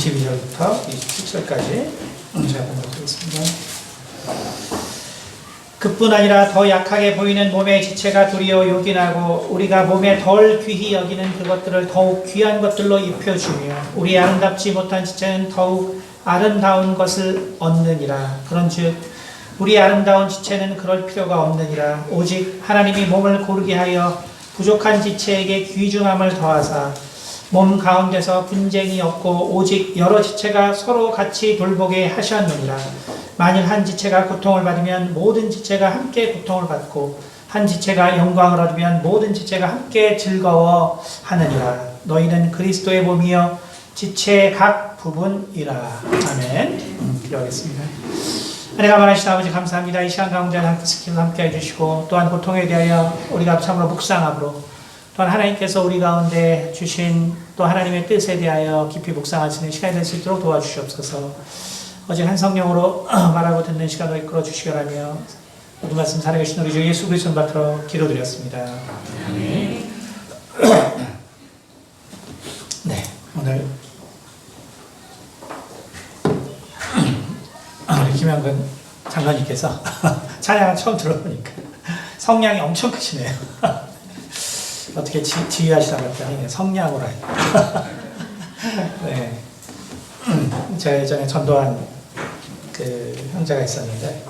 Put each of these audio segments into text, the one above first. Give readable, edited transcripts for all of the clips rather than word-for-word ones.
22절부터 27절까지 제가 보도록 하겠습니다. 그뿐 아니라 더 약하게 보이는 몸의 지체가 도리어 요긴하고 우리가 몸에 덜 귀히 여기는 그것들을 더욱 귀한 것들로 입혀주며 우리 아름답지 못한 지체는 더욱 아름다운 것을 얻느니라. 그런즉 우리 아름다운 지체는 그럴 필요가 없느니라. 오직 하나님이 몸을 고르게 하여 부족한 지체에게 귀중함을 더하사 몸 가운데서 분쟁이 없고 오직 여러 지체가 서로 같이 돌보게 하셨느니라. 만일 한 지체가 고통을 받으면 모든 지체가 함께 고통을 받고 한 지체가 영광을 얻으면 모든 지체가 함께 즐거워하느니라. 너희는 그리스도의 몸이여 지체의 각 부분이라. 아멘. 기도하겠습니다. 은혜가 많으신 아버지 감사합니다. 이 시간 가운데 함께 해주시고 또한 고통에 대하여 우리가 참으로 묵상함으로 또한 하나님께서 우리 가운데 주신 또 하나님의 뜻에 대하여 깊이 묵상하시는 시간이 될 수 있도록 도와주시옵소서. 어제 한 성령으로 말하고 듣는 시간을 이끌어 주시라며 모든 말씀 살아계신 우리 주 예수 그리스도 받들어 기도드렸습니다. 네, 오늘 우리 김영근 장관님께서 찬양을 처음 들어보니까 성량이 엄청 크시네요. 어떻게 지휘하시다 봤더니 성량으로 하니까. 네. 제가 예전에 전도한 그 형제가 있었는데,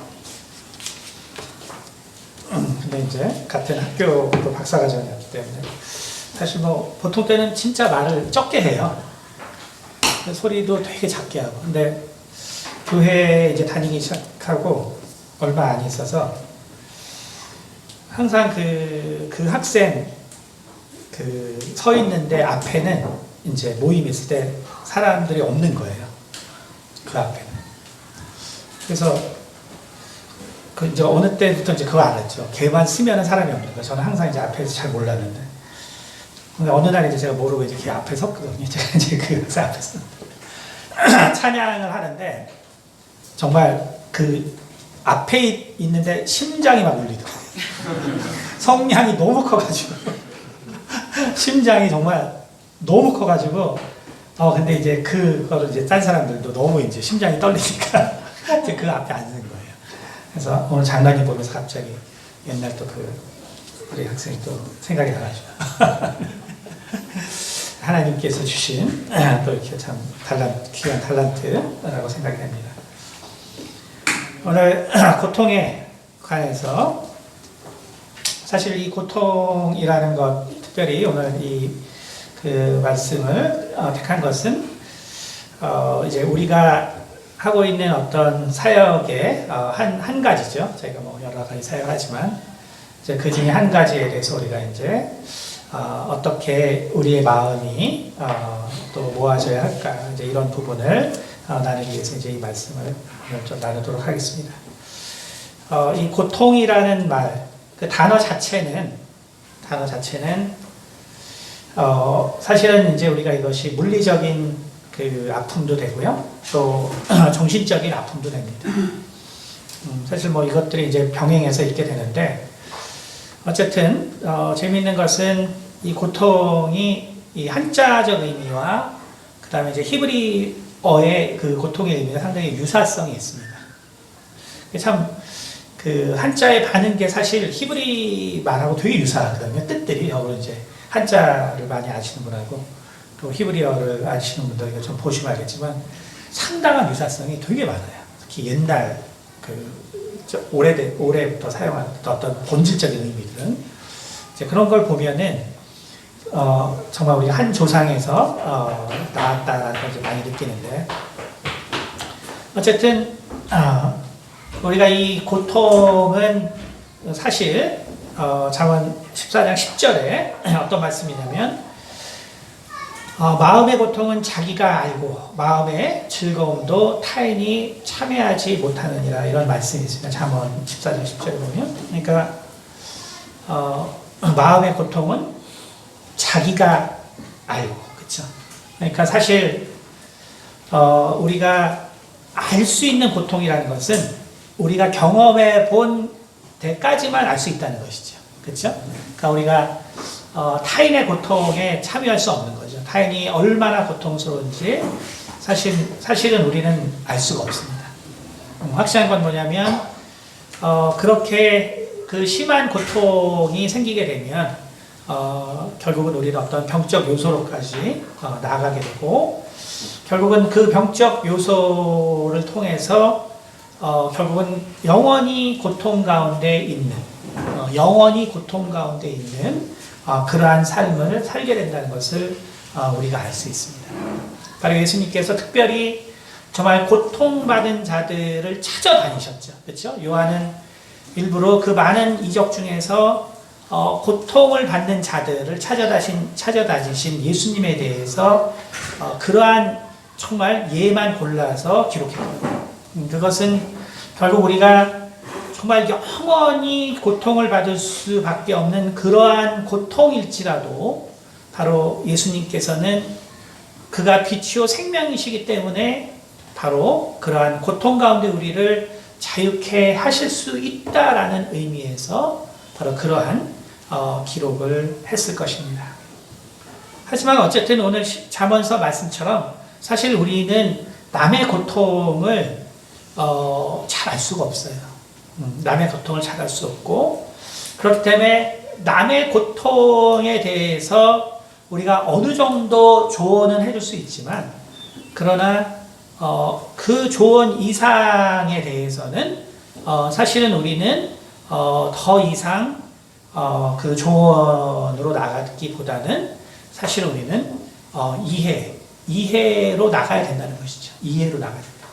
근데 이제 같은 학교도 박사과정이었기 때문에 사실 뭐 보통 때는 진짜 말을 적게 해요. 소리도 되게 작게 하고. 근데 교회에 이제 다니기 시작하고 얼마 안 있어서 항상 그 학생 서 있는데 앞에는 이제 모임 있을 때 사람들이 없는 거예요. 그 앞에는. 그래서 이제 어느 때부터 이제 그거 알았죠. 걔만 쓰면은 사람이 없는 거예요. 저는 항상 이제 앞에서 잘 몰랐는데. 근데 어느 날 이제 제가 모르고 이제 걔 앞에 섰거든요. 제가 이제 그 학생 앞에 섰는데. 찬양을 하는데 정말 그 앞에 있는데 심장이 막 울리더라고요. 성량이 너무 커가지고. 심장이 정말 너무 커가지고, 근데 이제 그거를 이제 딴 사람들도 너무 이제 심장이 떨리니까 이제 그 앞에 앉는 거예요. 그래서 오늘 장관님 보면서 갑자기 옛날 또 우리 학생이 또 생각이 나가지고. 하나님께서 주신 또 이렇게 참 귀한 탤런트라고 생각이 됩니다. 오늘 고통에 관해서 사실 이 고통이라는 것, 특별히 오늘 그 말씀을 택한 것은 이제 우리가 하고 있는 어떤 사역의 한 가지죠. 저희가 뭐 여러 가지 사역하지만 이제 그 중에 한 가지에 대해서 우리가 이제 어떻게 우리의 마음이 또 모아져야 할까, 이제 이런 부분을 나누기 위해서 이제 이 말씀을 오늘 좀 나누도록 하겠습니다. 이 고통이라는 말, 그 단어 자체는 사실은 이제 우리가 이것이 물리적인 그 아픔도 되고요, 또 정신적인 아픔도 됩니다. 사실 뭐 이것들이 이제 병행해서 있게 되는데, 어쨌든 재미있는 것은 이 고통이 이 한자적 의미와 그 다음에 이제 히브리어의 그 고통의 의미가 상당히 유사성이 있습니다. 참 그 한자에 반은 게 사실 히브리 말하고 되게 유사하거든요. 뜻들이. 이제 한자를 많이 아시는 분하고 또 히브리어를 아시는 분들 좀 보시면 알겠지만 상당한 유사성이 되게 많아요. 특히 옛날 오래부터 사용한 어떤 본질적인 의미들은 이제 그런 걸 보면은 정말 우리가 한 조상에서 나왔다라는 걸 많이 느끼는데, 어쨌든 우리가 이 고통은 사실 잠언 14장 10절에 어떤 말씀이냐면 마음의 고통은 자기가 알고 마음의 즐거움도 타인이 참여하지 못하느니라, 이런 말씀이 있습니다. 잠언 14장 10절에 보면. 그러니까 마음의 고통은 자기가 알고, 그렇죠? 그러니까 사실 우리가 알 수 있는 고통이라는 것은 우리가 경험해 본 데까지만 알 수 있다는 것이죠. 그렇죠? 그러니까 우리가 타인의 고통에 참여할 수 없는 거죠. 타인이 얼마나 고통스러운지 사실은 우리는 알 수가 없습니다. 확실한 건 뭐냐면, 그렇게 그 심한 고통이 생기게 되면, 결국은 우리는 어떤 병적 요소로까지 나아가게 되고, 결국은 그 병적 요소를 통해서 결국은 영원히 고통 가운데 있는 그러한 삶을 살게 된다는 것을 우리가 알 수 있습니다. 바로 예수님께서 특별히 정말 고통받은 자들을 찾아다니셨죠. 그렇죠? 요한은 일부러 그 많은 이적 중에서 고통을 받는 자들을 찾아다니신 예수님에 대해서 그러한 정말 예만 골라서 기록했거든요. 그것은 결국 우리가 정말 영원히 고통을 받을 수밖에 없는 그러한 고통일지라도 바로 예수님께서는 그가 빛이요 생명이시기 때문에 바로 그러한 고통 가운데 우리를 자유케 하실 수 있다라는 의미에서 바로 그러한 기록을 했을 것입니다. 하지만 어쨌든 오늘 잠언서 말씀처럼 사실 우리는 남의 고통을 잘 알 수가 없어요. 남의 고통을 잘 알 수 없고, 그렇기 때문에 남의 고통에 대해서 우리가 어느 정도 조언은 해줄 수 있지만, 그러나 그 조언 이상에 대해서는 사실은 우리는 더 이상 그 조언으로 나가기보다는 사실 우리는 이해로 나가야 된다는 것이죠. 이해로 나가야 된다.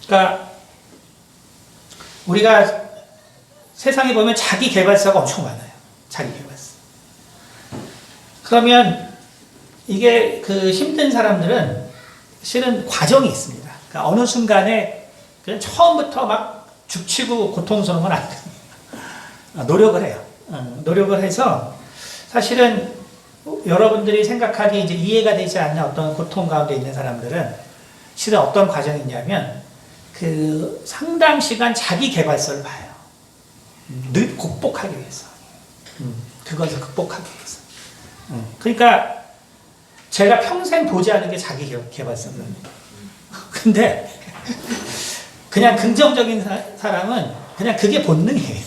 그러니까 우리가 세상에 보면 자기 개발서가 엄청 많아요. 자기 개발서. 그러면 이게 그 힘든 사람들은 실은 과정이 있습니다. 그러니까 어느 순간에 그냥 처음부터 막 죽치고 고통스러운 건 아니거든요. 노력을 해요. 노력을 해서 사실은 여러분들이 생각하기에 이제 이해가 되지 않는 어떤 고통 가운데 있는 사람들은 실은 어떤 과정이 있냐면 그 상당 시간 자기 개발서를 봐요. 늘 극복하기 위해서. 그것을 극복하기 위해서. 그러니까 제가 평생 보지 않은 게 자기 개발서거든요. 근데 그냥 긍정적인 사람은 그냥 그게 본능이에요.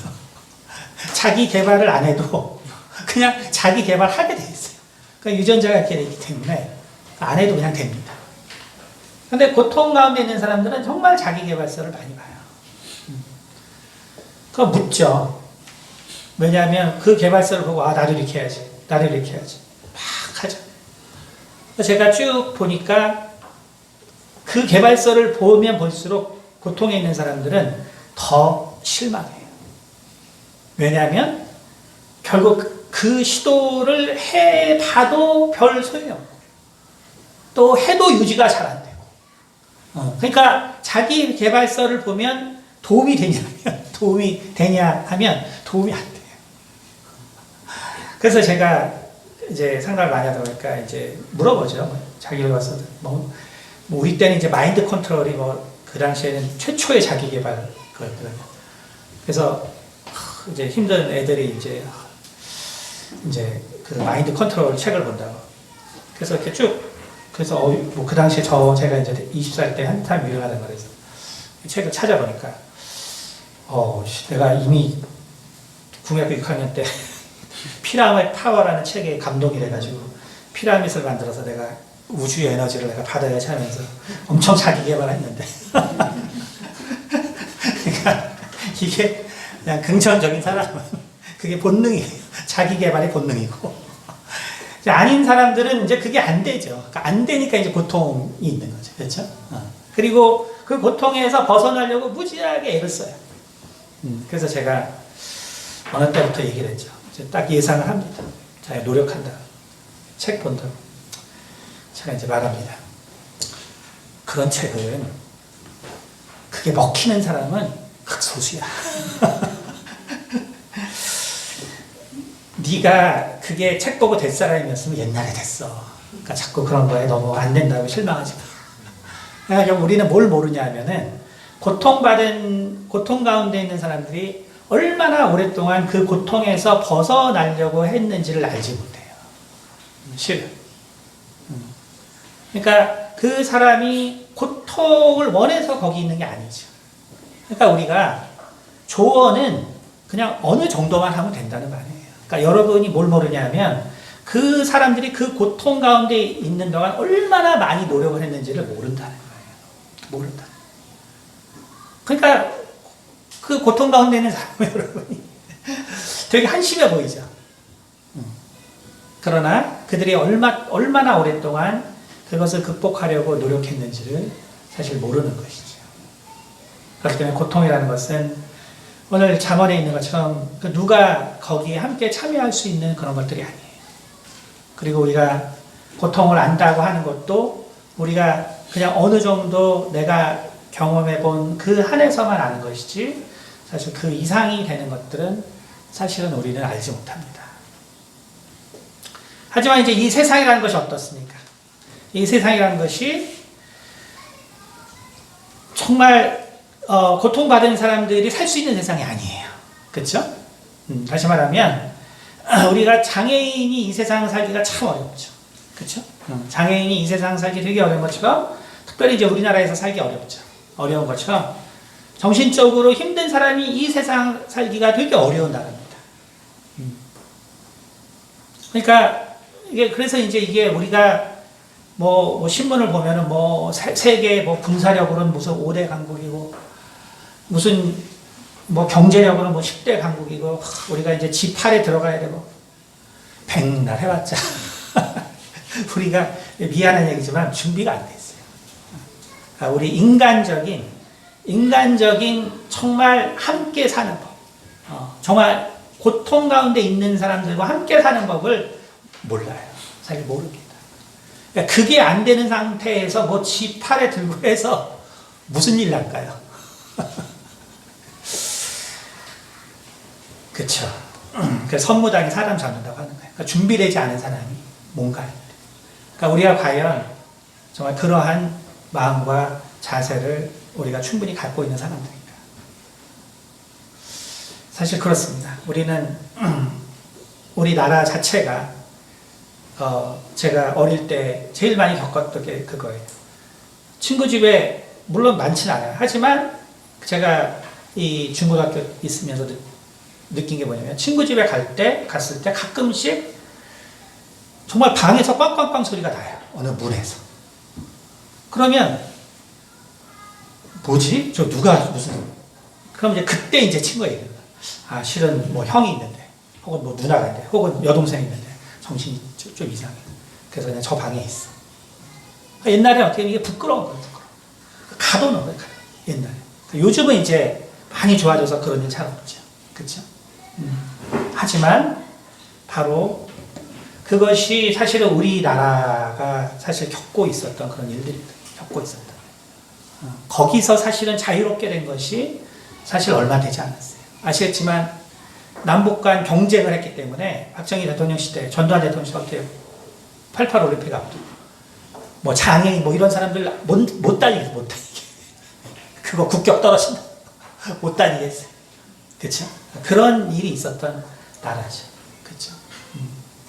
자기 개발을 안 해도 그냥 자기 개발하게 돼 있어요. 그러니까 유전자가 이렇게 되기 때문에 안 해도 그냥 됩니다. 근데 고통 가운데 있는 사람들은 정말 자기 개발서를 많이 봐요. 그거 묻죠. 왜냐하면 그 개발서를 보고 나도 이렇게 해야지. 나도 이렇게 해야지. 막 하죠. 제가 쭉 보니까 그 개발서를 보면 볼수록 고통에 있는 사람들은 더 실망해요. 왜냐하면 결국 그 시도를 해봐도 별 소용이 없고 또 해도 유지가 잘 안 되고 그러니까 자기 개발서를 보면 도움이 되냐 하면 도움이 안 돼요. 그래서 제가 이제 상담을 많이 하다 보니까 이제 물어보죠. 자기 개발서들. 우리 때는 이제 마인드 컨트롤이 그 당시에는 최초의 자기 개발 거였거든요. 그래서 이제 힘든 애들이 이제 그 마인드 컨트롤 책을 본다고. 그래서 이렇게 쭉, 그래서 그 당시에 제가 이제 20살 때 한참 유행하는 거라서 이 책을 찾아보니까, 내가 이미 국민학교 6학년 때 피라밋 타워라는 책에 감동이 돼가지고 피라밋을 만들어서 내가 우주의 에너지를 내가 받아야지 하면서 엄청 자기 개발했는데. 그러니까 이게 그냥 긍정적인 사람은 그게 본능이에요. 자기 개발의 본능이고. 아닌 사람들은 이제 그게 안 되죠. 그러니까 안 되니까 이제 고통이 있는 거죠. 그렇죠? 그리고 그 고통에서 벗어나려고 무지하게 애를 써요. 그래서 제가 어느 때부터 얘기를 했죠. 딱 예상을 합니다. 자기가 노력한다. 책 본다고. 제가 이제 말합니다. 그런 책은 그게 먹히는 사람은 극소수야. 네가 그게 책 보고 될 사람이었으면 옛날에 됐어. 그러니까 자꾸 그런 거에 너무 안 된다고 실망하지 마. 그러니까 우리는 뭘 모르냐 하면은 고통 가운데 있는 사람들이 얼마나 오랫동안 그 고통에서 벗어나려고 했는지를 알지 못해요. 실은. 그러니까 그 사람이 고통을 원해서 거기 있는 게 아니죠. 그러니까 우리가 조언은 그냥 어느 정도만 하면 된다는 말이에요. 그러니까 여러분이 뭘 모르냐면 그 사람들이 그 고통 가운데 있는 동안 얼마나 많이 노력을 했는지를 모른다는 거예요. 모른다. 그러니까 그 고통 가운데 있는 사람은 여러분이 되게 한심해 보이죠. 그러나 그들이 얼마나 오랫동안 그것을 극복하려고 노력했는지를 사실 모르는 것이죠. 그렇기 때문에 고통이라는 것은 오늘 잠언에 있는 것처럼 누가 거기에 함께 참여할 수 있는 그런 것들이 아니에요. 그리고 우리가 고통을 안다고 하는 것도 우리가 그냥 어느 정도 내가 경험해 본 그 한에서만 아는 것이지 사실 그 이상이 되는 것들은 사실은 우리는 알지 못합니다. 하지만 이제 이 세상이라는 것이 어떻습니까? 이 세상이라는 것이 정말 고통받은 사람들이 살 수 있는 세상이 아니에요. 그렇죠? 다시 말하면 우리가 장애인이 이 세상 살기가 참 어렵죠. 그렇죠? 장애인이 이 세상 살기 되게 어려운 것처럼 특별히 이제 우리나라에서 살기 어렵죠. 어려운 것처럼 정신적으로 힘든 사람이 이 세상 살기가 되게 어려운 나라입니다. 그러니까 그래서 이게 우리가 뭐 신문을 보면은 뭐 세계 뭐 군사력으로는 무슨 5대 강국이고 무슨 뭐 경제력으로는 뭐 10대 강국이고 우리가 이제 G8에 들어가야 되고 백날 해봤자 우리가 미안한 얘기지만 준비가 안 됐어요. 우리 인간적인 정말 함께 사는 법, 정말 고통 가운데 있는 사람들과 함께 사는 법을 몰라요. 사실 모릅니다. 그러니까 그게 안 되는 상태에서 뭐 G8에 들고 해서 무슨 일 날까요? 그렇죠. 그래서 선무당이 사람 잡는다고 하는 거예요. 그러니까 준비되지 않은 사람이 뭔가. 그러니까 우리가 과연 정말 그러한 마음과 자세를 우리가 충분히 갖고 있는 사람들인가? 사실 그렇습니다. 우리는 우리나라 자체가 제가 어릴 때 제일 많이 겪었던 게 그거예요. 친구 집에 물론 많지는 않아요. 하지만 제가 이 중고등학교 있으면서 느낀 게 뭐냐면 친구 집에 갔을 때 가끔씩 정말 방에서 꽝꽝꽝 소리가 나요. 어느 문에서. 그러면 뭐지? 저 누가 무슨? 그럼 이제 그때 이제 친구가 얘기해요. 아 실은 뭐 형이 있는데, 혹은 뭐 누나가 있는데, 혹은 여동생이 있는데 정신이 좀 이상해. 그래서 그냥 저 방에 있어. 옛날에 어떻게 이게 부끄러운 거예요. 가둬놓은 거예요. 옛날에. 요즘은 이제 많이 좋아져서 그런 일 잘 없죠. 그렇죠? 하지만 바로 그것이 사실은 우리나라가 사실 겪고 있었던 그런 일들입니다. 겪고 있었던. 거기서 사실은 자유롭게 된 것이 사실 얼마 되지 않았어요. 아시겠지만 남북 간 경쟁을 했기 때문에 박정희 대통령 시대, 전두환 대통령 시대 88 올림픽 앞두고 뭐 장애인 뭐 이런 사람들 못 다니겠어요. 못 다니게. 그거 국격 떨어진다. 못 다니겠어요. 그렇죠? 그런 일이 있었던 나라죠. 그렇죠?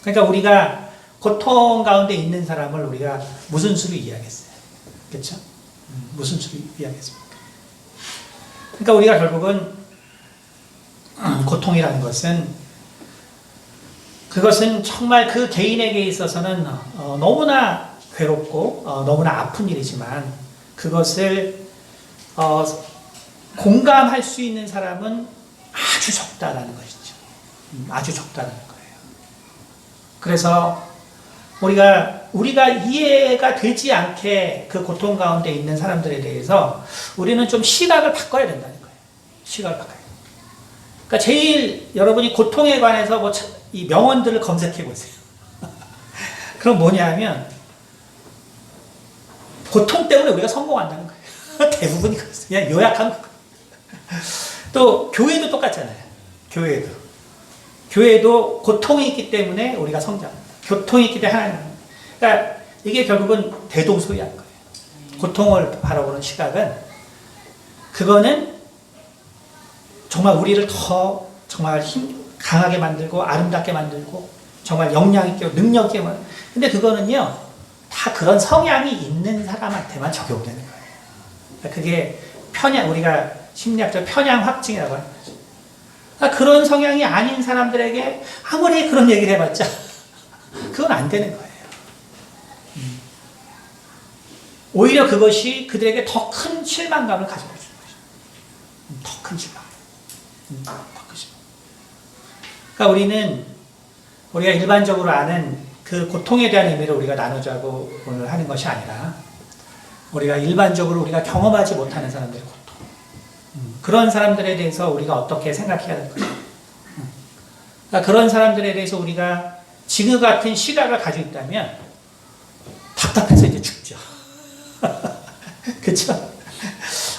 그러니까 우리가 고통 가운데 있는 사람을 우리가 무슨 수로 이해하겠어요? 그렇죠? 무슨 수로 이해하겠습니까? 그러니까 우리가 결국은 고통이라는 것은 그것은 정말 그 개인에게 있어서는 너무나 괴롭고 너무나 아픈 일이지만 그것을 공감할 수 있는 사람은 아주 적다라는 것이죠. 아주 적다라는 거예요. 그래서 우리가 이해가 되지 않게 그 고통 가운데 있는 사람들에 대해서 우리는 좀 시각을 바꿔야 된다는 거예요. 시각을 바꿔야 돼요. 그러니까 제일 여러분이 고통에 관해서 뭐 이 명언들을 검색해 보세요. 그럼 뭐냐면 고통 때문에 우리가 성공한다는 거예요. 대부분이 그렇습니다. 그냥 요약하는 거예요. 또 교회도 똑같잖아요. 교회도 고통이 있기 때문에 우리가 성장합니다. 고통이 있기 때문에 하나님. 그러니까 이게 결국은 대동소이한 거예요. 고통을 바라보는 시각은 그거는 정말 우리를 더 정말 강하게 만들고 아름답게 만들고 정말 역량 있게 능력 있게 만들고 근데 그거는요 다 그런 성향이 있는 사람한테만 적용되는 거예요. 그게 우리가 심리학적 편향 확증이라고 하는 거죠. 그런 성향이 아닌 사람들에게 아무리 그런 얘기를 해봤자 그건 안 되는 거예요. 오히려 그것이 그들에게 더 큰 실망감을 가져다 주는 것이죠. 더 큰 실망감. 더 큰 실망감. 그러니까 우리가 일반적으로 아는 그 고통에 대한 의미를 우리가 나누자고 오늘 하는 것이 아니라 우리가 일반적으로 우리가 경험하지 못하는 사람들의 고통. 그런 사람들에 대해서 우리가 어떻게 생각해야 될 것인가. 그러니까 그런 사람들에 대해서 우리가 지금 같은 시각을 가지고 있다면 답답해서 이제 죽죠. 그쵸?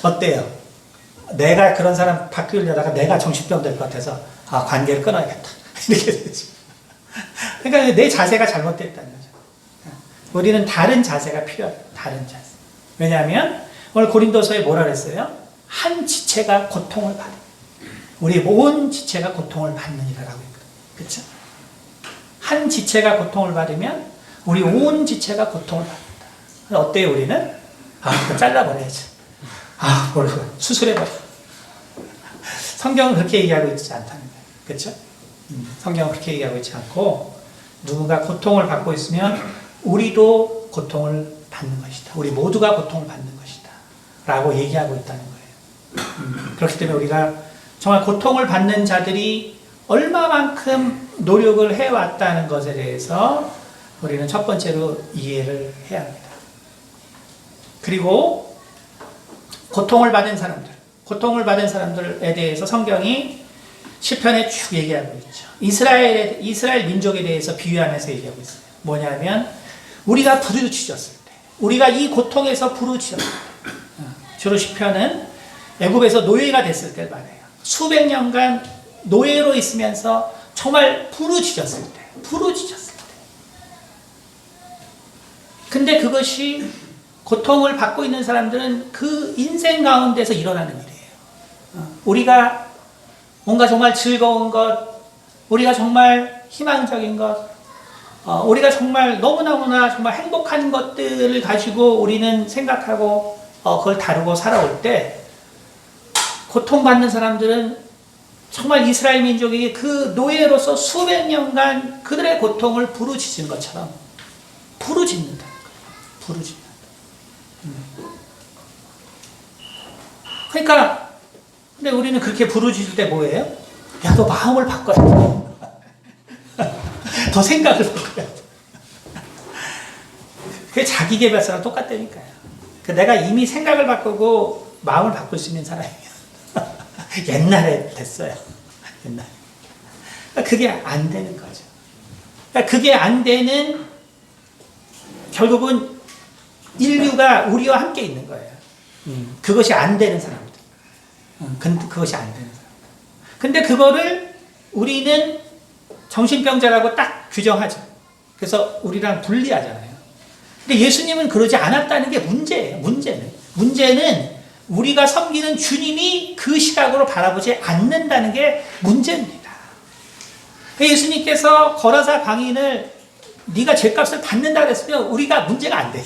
어때요? 내가 그런 사람 바꾸려다가 내가 정신병 될 것 같아서 관계를 끊어야겠다. 이렇게 되죠. 그러니까 내 자세가 잘못됐다는 거죠. 우리는 다른 자세가 필요해요. 다른 자세. 왜냐하면 오늘 고린도서에 뭐라 그랬어요? 한 지체가 고통을 받아. 우리 온 지체가 고통을 받느니라라고 했거든요. 그렇죠? 한 지체가 고통을 받으면 우리 온 지체가 고통을 받는다. 어때요, 우리는? 그거 잘라버려야지. 뭘 수술해버려. 성경은 그렇게 얘기하고 있지 않다는 거예요. 그렇죠? 성경은 그렇게 얘기하고 있지 않고 누군가 고통을 받고 있으면 우리도 고통을 받는 것이다. 우리 모두가 고통을 받는 것이다. 라고 얘기하고 있다는 거예요. 그렇기 때문에 우리가 정말 고통을 받는 자들이 얼마만큼 노력을 해왔다는 것에 대해서 우리는 첫 번째로 이해를 해야 합니다. 그리고 고통을 받은 사람들에 대해서 성경이 시편에 쭉 얘기하고 있죠. 이스라엘 민족에 대해서 비유하면서 얘기하고 있어요. 뭐냐면 우리가 부르짖었을 때, 우리가 이 고통에서 부르짖었을 때, 주로 시편은 애굽에서 노예가 됐을 때 말해요. 수백 년간 노예로 있으면서 정말 부르짖었을 때. 근데 그것이 고통을 받고 있는 사람들은 그 인생 가운데서 일어나는 일이에요. 우리가 뭔가 정말 즐거운 것, 우리가 정말 희망적인 것, 우리가 정말 너무나 정말 행복한 것들을 가지고 우리는 생각하고 그걸 다루고 살아올 때 고통받는 사람들은 정말 이스라엘 민족에게 그 노예로서 수백 년간 그들의 고통을 부르짖은 것처럼 부르짖는다는 거예요. 부르짖는다. 그러니까 근데 우리는 그렇게 부르짖을 때 뭐예요? 야, 너 마음을 바꿔야 돼. 더 생각을 바꿔야 돼. 그게 자기계발서랑 똑같다니까요. 내가 이미 생각을 바꾸고 마음을 바꿀 수 있는 사람이에요. 옛날에 됐어요. 옛날에. 그게 안 되는 거죠. 그게 안 되는, 결국은 인류가 우리와 함께 있는 거예요. 그것이 안 되는 사람들. 그것이 안 되는 사람들. 근데 그거를 우리는 정신병자라고 딱 규정하죠. 그래서 우리랑 분리하잖아요. 근데 예수님은 그러지 않았다는 게 문제예요. 문제는 우리가 섬기는 주님이 그 시각으로 바라보지 않는다는 게 문제입니다. 예수님께서 거라사 광인을 네가 죄값을 받는다 그랬으면 우리가 문제가 안 돼요.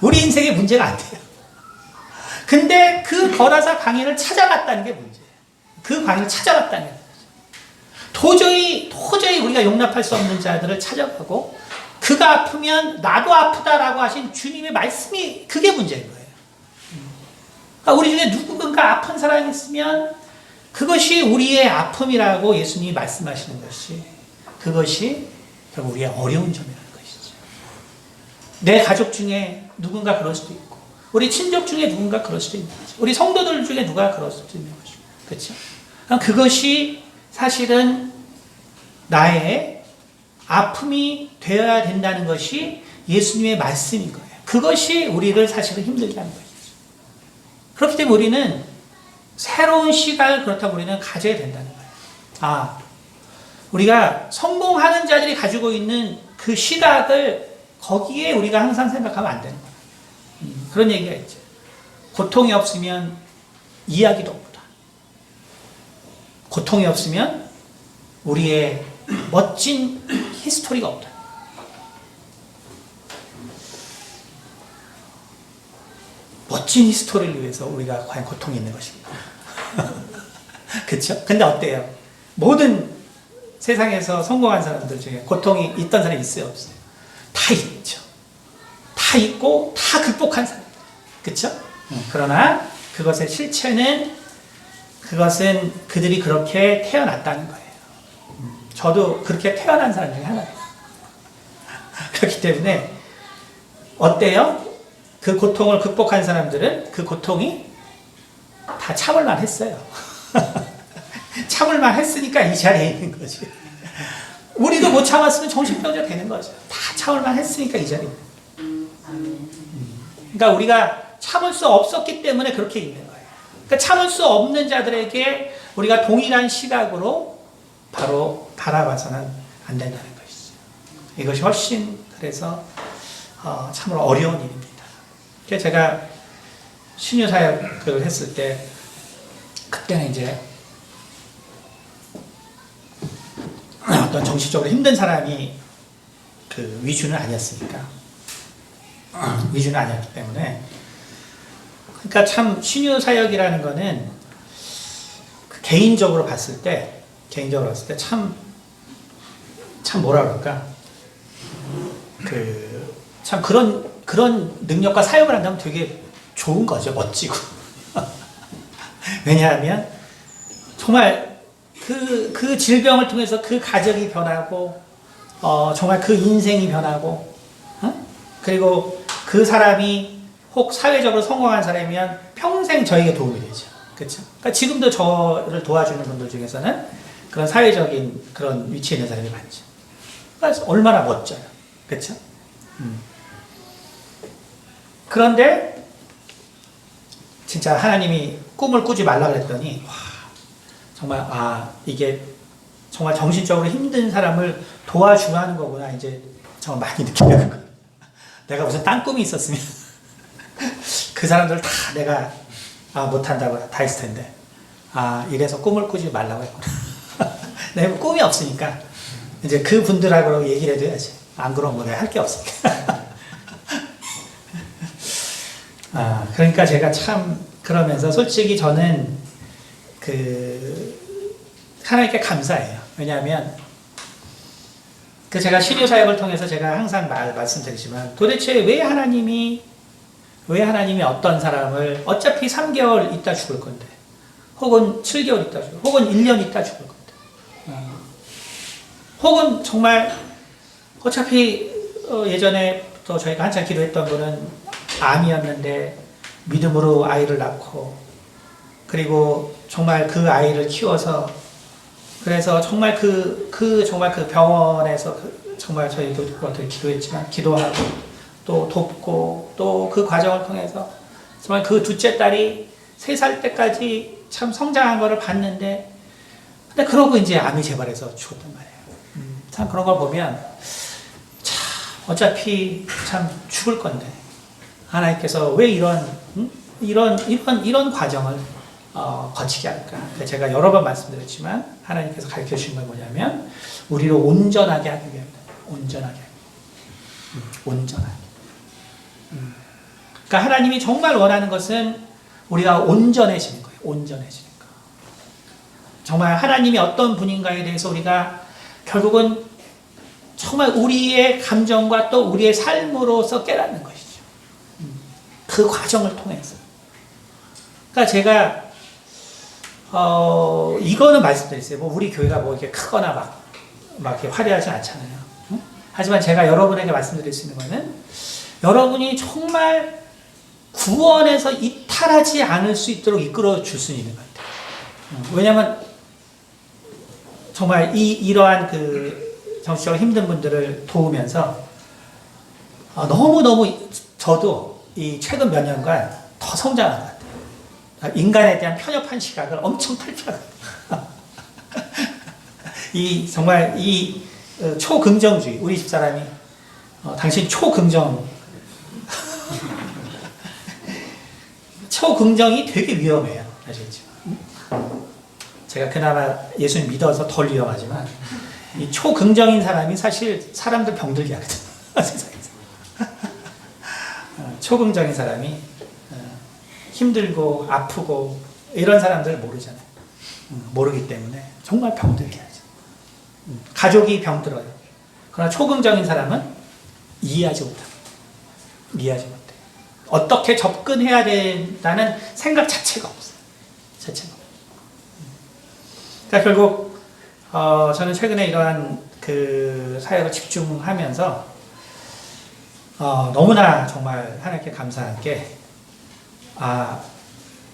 우리 인생에 문제가 안 돼요. 근데 그 거라사 광인을 찾아갔다는 게 문제예요. 그 광인을 찾아갔다는 게 문제예요. 도저히 우리가 용납할 수 없는 자들을 찾아가고 그가 아프면 나도 아프다라고 하신 주님의 말씀이 그게 문제인 거예요. 그러니까 우리 중에 누군가 아픈 사람이 있으면 그것이 우리의 아픔이라고 예수님이 말씀하시는 것이, 그것이 결국 우리의 어려운 점이라는 것이죠. 내 가족 중에 누군가 그럴 수도 있고 우리 친족 중에 누군가 그럴 수도 있는 거죠. 우리 성도들 중에 누가 그럴 수도 있는 거죠. 그렇죠? 그것이 사실은 나의 아픔이 되어야 된다는 것이 예수님의 말씀인 거예요. 그것이 우리를 사실은 힘들게 하는 거죠. 그렇기 때문에 우리는 새로운 시각을 그렇다고 우리는 가져야 된다는 거예요. 우리가 성공하는 자들이 가지고 있는 그 시각을 거기에 우리가 항상 생각하면 안 되는 거예요. 그런 얘기가 있죠. 고통이 없으면 이야기도 없다. 고통이 없으면 우리의 멋진 히스토리가 없다. 멋진 히스토리를 위해서 우리가 과연 고통이 있는 것입니다. 그렇죠? 근데 어때요? 모든 세상에서 성공한 사람들 중에 고통이 있던 사람이 있어요, 없어요? 다 있죠. 다 있고 다 극복한 사람들. 그렇죠? 그러나 그것의 실체는 그것은 그들이 그렇게 태어났다는 거예요. 저도 그렇게 태어난 사람 중에 하나예요. 그렇기 때문에 어때요? 그 고통을 극복한 사람들은 그 고통이 다 참을만 했어요. 참을만 했으니까 이 자리에 있는 거지. 우리도 못 참았으면 정신병자 되는 거죠. 다 참을만 했으니까 이 자리에. 그러니까 우리가 참을 수 없었기 때문에 그렇게 있는 거예요. 그러니까 참을 수 없는 자들에게 우리가 동일한 시각으로 바로 바라봐서는 안 된다는 것이죠. 이것이 훨씬 그래서 참으로 어려운 일입니다. 그래서 제가 신유 사역을 했을 때 그때는 이제 어떤 정신적으로 힘든 사람이 그 위주는 아니었으니까 위주는 아니었기 때문에 그러니까 참 신유 사역이라는 거는 그 개인적으로 봤을 때 참 뭐라 그럴까 참 그런 능력과 사역을 한다면 되게 좋은 거죠. 멋지고. 왜냐하면 정말 그 질병을 통해서 그 가정이 변하고 정말 그 인생이 변하고 그리고 그 사람이 혹 사회적으로 성공한 사람이면 평생 저에게 도움이 되죠. 그렇죠? 그러니까 지금도 저를 도와주는 분들 중에서는 그런 사회적인 그런 위치에 있는 사람이 많죠. 그래서 얼마나 멋져요. 그렇죠? 그런데 진짜 하나님이 꿈을 꾸지 말라 그랬더니 와, 정말 이게 정말 정신적으로 힘든 사람을 도와주려 하는 거구나 이제 정말 많이 느끼는 거예요. 내가 무슨 딴 꿈이 있었으면 그 사람들 다 내가 못한다고 다 했을 텐데 이래서 꿈을 꾸지 말라고 했구나. 내가 꿈이 없으니까 이제 그 분들하고 얘기를 해줘야지. 안 그러면 내가 할 게 없으니까. 그러니까 제가 참 그러면서 솔직히 저는 하나님께 감사해요. 왜냐하면 제가 신유 사역을 통해서 제가 항상 말씀드리지만 도대체 왜 하나님이 어떤 사람을 어차피 3개월 있다 죽을 건데 혹은 7개월 있다 죽을 혹은 1년 있다 죽을 건데 혹은 정말 어차피 예전에 또 저희가 한참 기도했던 분은 암이었는데 믿음으로 아이를 낳고 그리고 정말 그 아이를 키워서 그래서 정말 정말 그 병원에서 정말 저희도 어떻게 기도하고 또 돕고 또 그 과정을 통해서 정말 그 둘째 딸이 3살 때까지 참 성장한 거를 봤는데 근데 그러고 이제 암이 재발해서 죽었단 말이에요. 참 그런 걸 보면 참 어차피 참 죽을 건데 하나님께서 왜 이런 과정을 거치게 할까? 제가 여러 번 말씀드렸지만 하나님께서 가르쳐 주신 건 뭐냐면 우리를 온전하게 하기 위함이다. 온전하게. 그러니까 하나님이 정말 원하는 것은 우리가 온전해지는 거예요. 온전해지는 거. 정말 하나님이 어떤 분인가에 대해서 우리가 결국은 정말 우리의 감정과 또 우리의 삶으로서 깨닫는 것이죠. 그 과정을 통해서. 그러니까 제가 이거는 말씀드렸어요. 우리 교회가 이렇게 크거나 막 이렇게 화려하지 않잖아요. 하지만 제가 여러분에게 말씀드릴 수 있는 것은 여러분이 정말 구원에서 이탈하지 않을 수 있도록 이끌어 줄 수 있는 것 같아요. 왜냐하면 정말 이러한 정신적으로 힘든 분들을 도우면서 너무너무 저도 이 최근 몇 년간 더 성장한 것 같아요. 인간에 대한 편협한 시각을 엄청 탈피하고 정말 초긍정주의 우리 집사람이 당신 초긍정이 되게 위험해요. 아시겠죠? 제가 그나마 예수님 믿어서 덜 위험하지만 이 초긍정인 사람이 사실 사람들 병들게 하거든요. 세상에서. 초긍정인 사람이 힘들고 아프고 이런 사람들 모르잖아요. 모르기 때문에 정말 병들게 하죠. 가족이 병들어요. 그러나 초긍정인 사람은 이해하지 못합니다. 이해하지 못해요. 어떻게 접근해야 된다는 생각 자체가 없어요. 자체가. 그러니까 결국 저는 최근에 이러한 그 사역을 집중하면서 너무나 정말 하나님께 감사한 게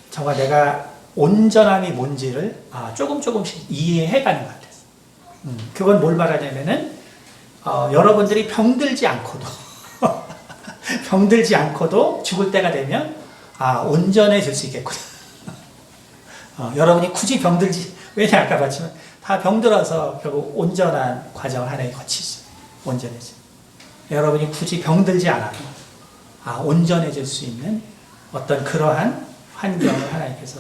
정말 내가 온전함이 뭔지를 조금씩 이해해가는 것 같아요. 그건 뭘 말하냐면은 여러분들이 병들지 않고도 병들지 않고도 죽을 때가 되면 온전해질 수 있겠구나. 여러분이 굳이 병들지, 왜냐 아까 봤지만 다 병들어서 결국 온전한 과정을 하나에 거치죠. 온전해져. 여러분이 굳이 병들지 않아도 온전해질 수 있는 어떤 그러한 환경을 하나님께서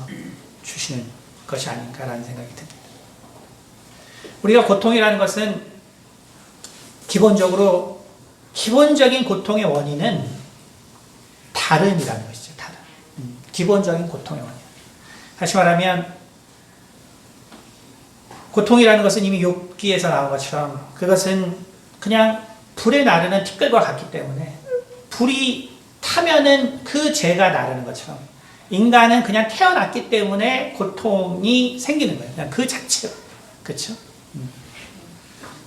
주시는 것이 아닌가라는 생각이 듭니다. 우리가 고통이라는 것은 기본적인 고통의 원인은 다름이라는 것이죠. 다름. 기본적인 고통의 원인. 다시 말하면 고통이라는 것은 이미 욥기에서 나온 것처럼 그것은 그냥 불에 나르는 티끌과 같기 때문에 불이 타면은 그 재가 나르는 것처럼 인간은 그냥 태어났기 때문에 고통이 생기는 거예요. 그냥 그 자체로. 그렇죠?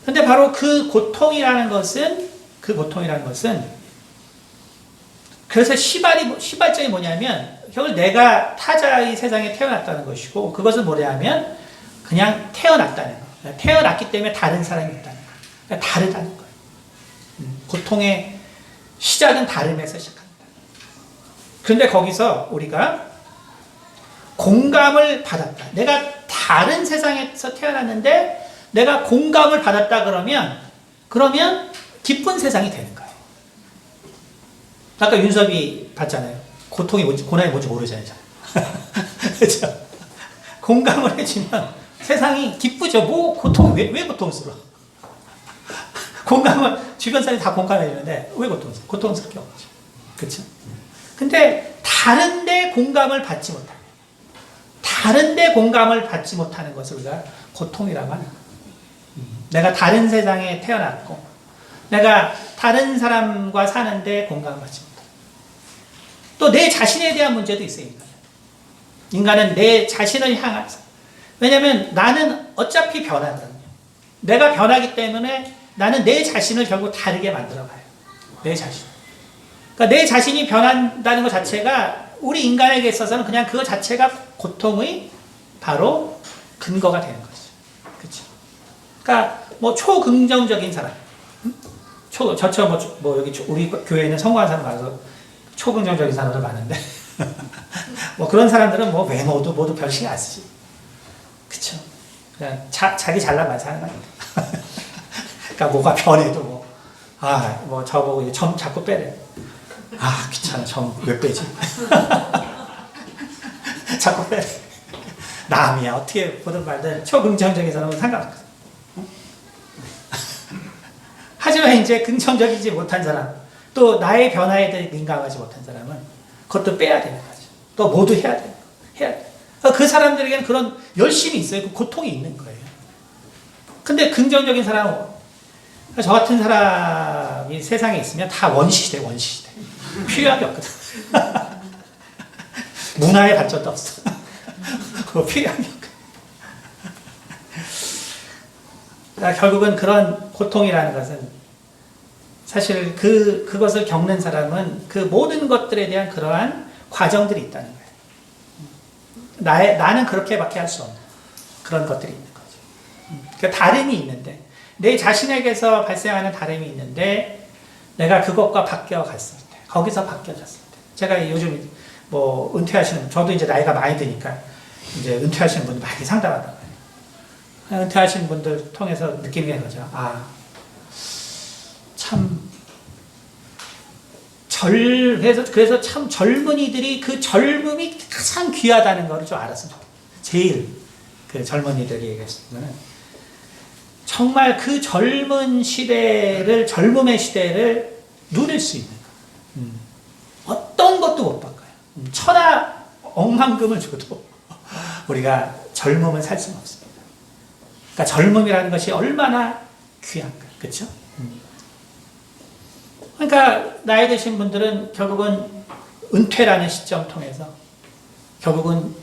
근데 바로 그 고통이라는 것은 그래서 시발점이 뭐냐면 결국 내가 타자의 세상에 태어났다는 것이고 그것은 뭐냐면 그냥 태어났다는 거. 태어났기 때문에 다른 사람이 있다는 거. 그러니까 다르다는 거예요. 고통의 시작은 다름에서 시작합니다. 그런데 거기서 우리가 공감을 받았다. 내가 다른 세상에서 태어났는데 내가 공감을 받았다 그러면 기쁜 세상이 되는 거예요. 아까 윤섭이 봤잖아요. 고통이 뭔지, 고난이 뭔지 모르잖아요. 그렇죠? 공감을 해주면 세상이 기쁘죠. 왜 고통스러워? 공감을, 주변 사람이 다 공감해주는데 왜 고통스러워? 고통스럽게 없죠. 그렇죠? 근데 다른데 공감을 받지 못하는 것을 우리가 고통이라고 하는 거예요. 내가 다른 세상에 태어났고 내가 다른 사람과 사는데 공감을 받지 못하고 또 내 자신에 대한 문제도 있어요. 인간은 내 자신을 향해서, 왜냐하면 나는 어차피 변하거든요. 내가 변하기 때문에 나는 내 자신을 결국 다르게 만들어가요. 내 자신. 그러니까 내 자신이 변한다는 것 자체가 우리 인간에게 있어서는 그냥 그것 자체가 고통의 바로 근거가 되는 거죠. 그렇죠? 그러니까 뭐 초긍정적인 사람, 저처럼 여기 우리 교회에는 성공한 사람 많아서 초긍정적인 사람들 많은데 뭐 그런 사람들은 뭐 외모도 모두 별 신경 안 쓰지. 그렇죠? 그냥 자기 잘나만 사는 거예요. 그러니까 뭐가 변해도 뭐 저보고 이제 점 자꾸 빼래. 귀찮아. 점 왜 빼지? 자꾸 빼래. 남이야 어떻게 보든 말든 초긍정적인 사람은 상관없거든. 하지만 이제 긍정적이지 못한 사람, 또 나의 변화에 대해 민감하지 못한 사람은 그것도 빼야 되는 거죠. 또 모두 해야 돼. 그 사람들에게는 그런 열심이 있어요. 그 고통이 있는 거예요. 근데 긍정적인 사람은, 저 같은 사람이 세상에 있으면 다 원시시대. 필요한 게 없거든. 문화의 발전도 없어. 그거 필요한 게 없거든. 그러니까 결국은 그런 고통이라는 것은 사실 그것을 겪는 사람은 그 모든 것들에 대한 그러한 과정들이 있다는 거예요. 나는 그렇게밖에 할 수 없는 그런 것들이 있는 거죠. 그러니까 다름이 있는데, 내 자신에게서 발생하는 다름이 있는데, 내가 그것과 바뀌어갔을 때, 거기서 바뀌어졌을 때. 제가 요즘 은퇴하시는, 저도 이제 나이가 많이 드니까, 이제 은퇴하시는 분들 많이 상담한단 말이에요. 은퇴하시는 분들 통해서 느끼는 게 거죠. 그래서 참 젊은이들이 그 젊음이 가장 귀하다는 걸 좀 알았으면 좋겠어요. 제일 그 젊은이들이 얘기했으면 정말 그 젊음의 시대를 누릴 수 있는 거예요. 어떤 것도 못 바꿔요. 천하 억만금을 줘도 우리가 젊음을 살 수는 없습니다. 그러니까 젊음이라는 것이 얼마나 귀한가, 그렇죠? 그러니까 나이 드신 분들은 결국은 은퇴라는 시점 통해서 결국은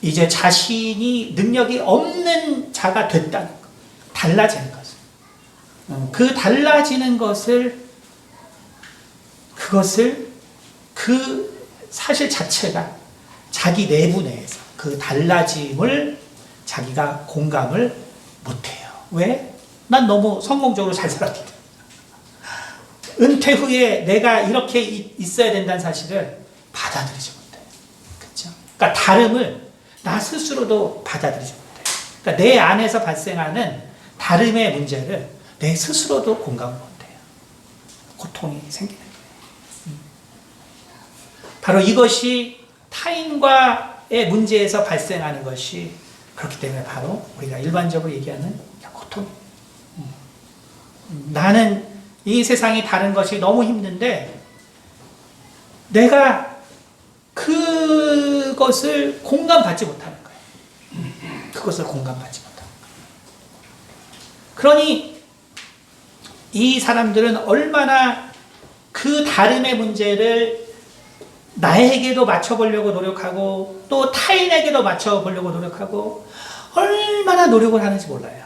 이제 자신이 능력이 없는 자가 됐다는 것, 달라지는 것을, 그 달라지는 그것을 그 사실 자체가 자기 내부 내에서 그 달라짐을 자기가 공감을 못해요. 왜? 난 너무 성공적으로 잘 살았기 때문에. 은퇴 후에 내가 이렇게 있어야 된다는 사실을 받아들이지 못해요. 그렇죠? 그러니까 다름을 나 스스로도 받아들이지 못해요. 그러니까 내 안에서 발생하는 다름의 문제를 내 스스로도 공감을 못해요. 고통이 생기는 거예요. 바로 이것이 타인과의 문제에서 발생하는 것이 그렇기 때문에 바로 우리가 일반적으로 얘기하는 고통이에요. 나는 이 세상이 다른 것이 너무 힘든데 내가 그것을 공감받지 못하는 거예요. 그것을 공감받지 못하는 거예요. 그러니 이 사람들은 얼마나 그 다름의 문제를 나에게도 맞춰보려고 노력하고 또 타인에게도 맞춰보려고 노력하고 얼마나 노력을 하는지 몰라요.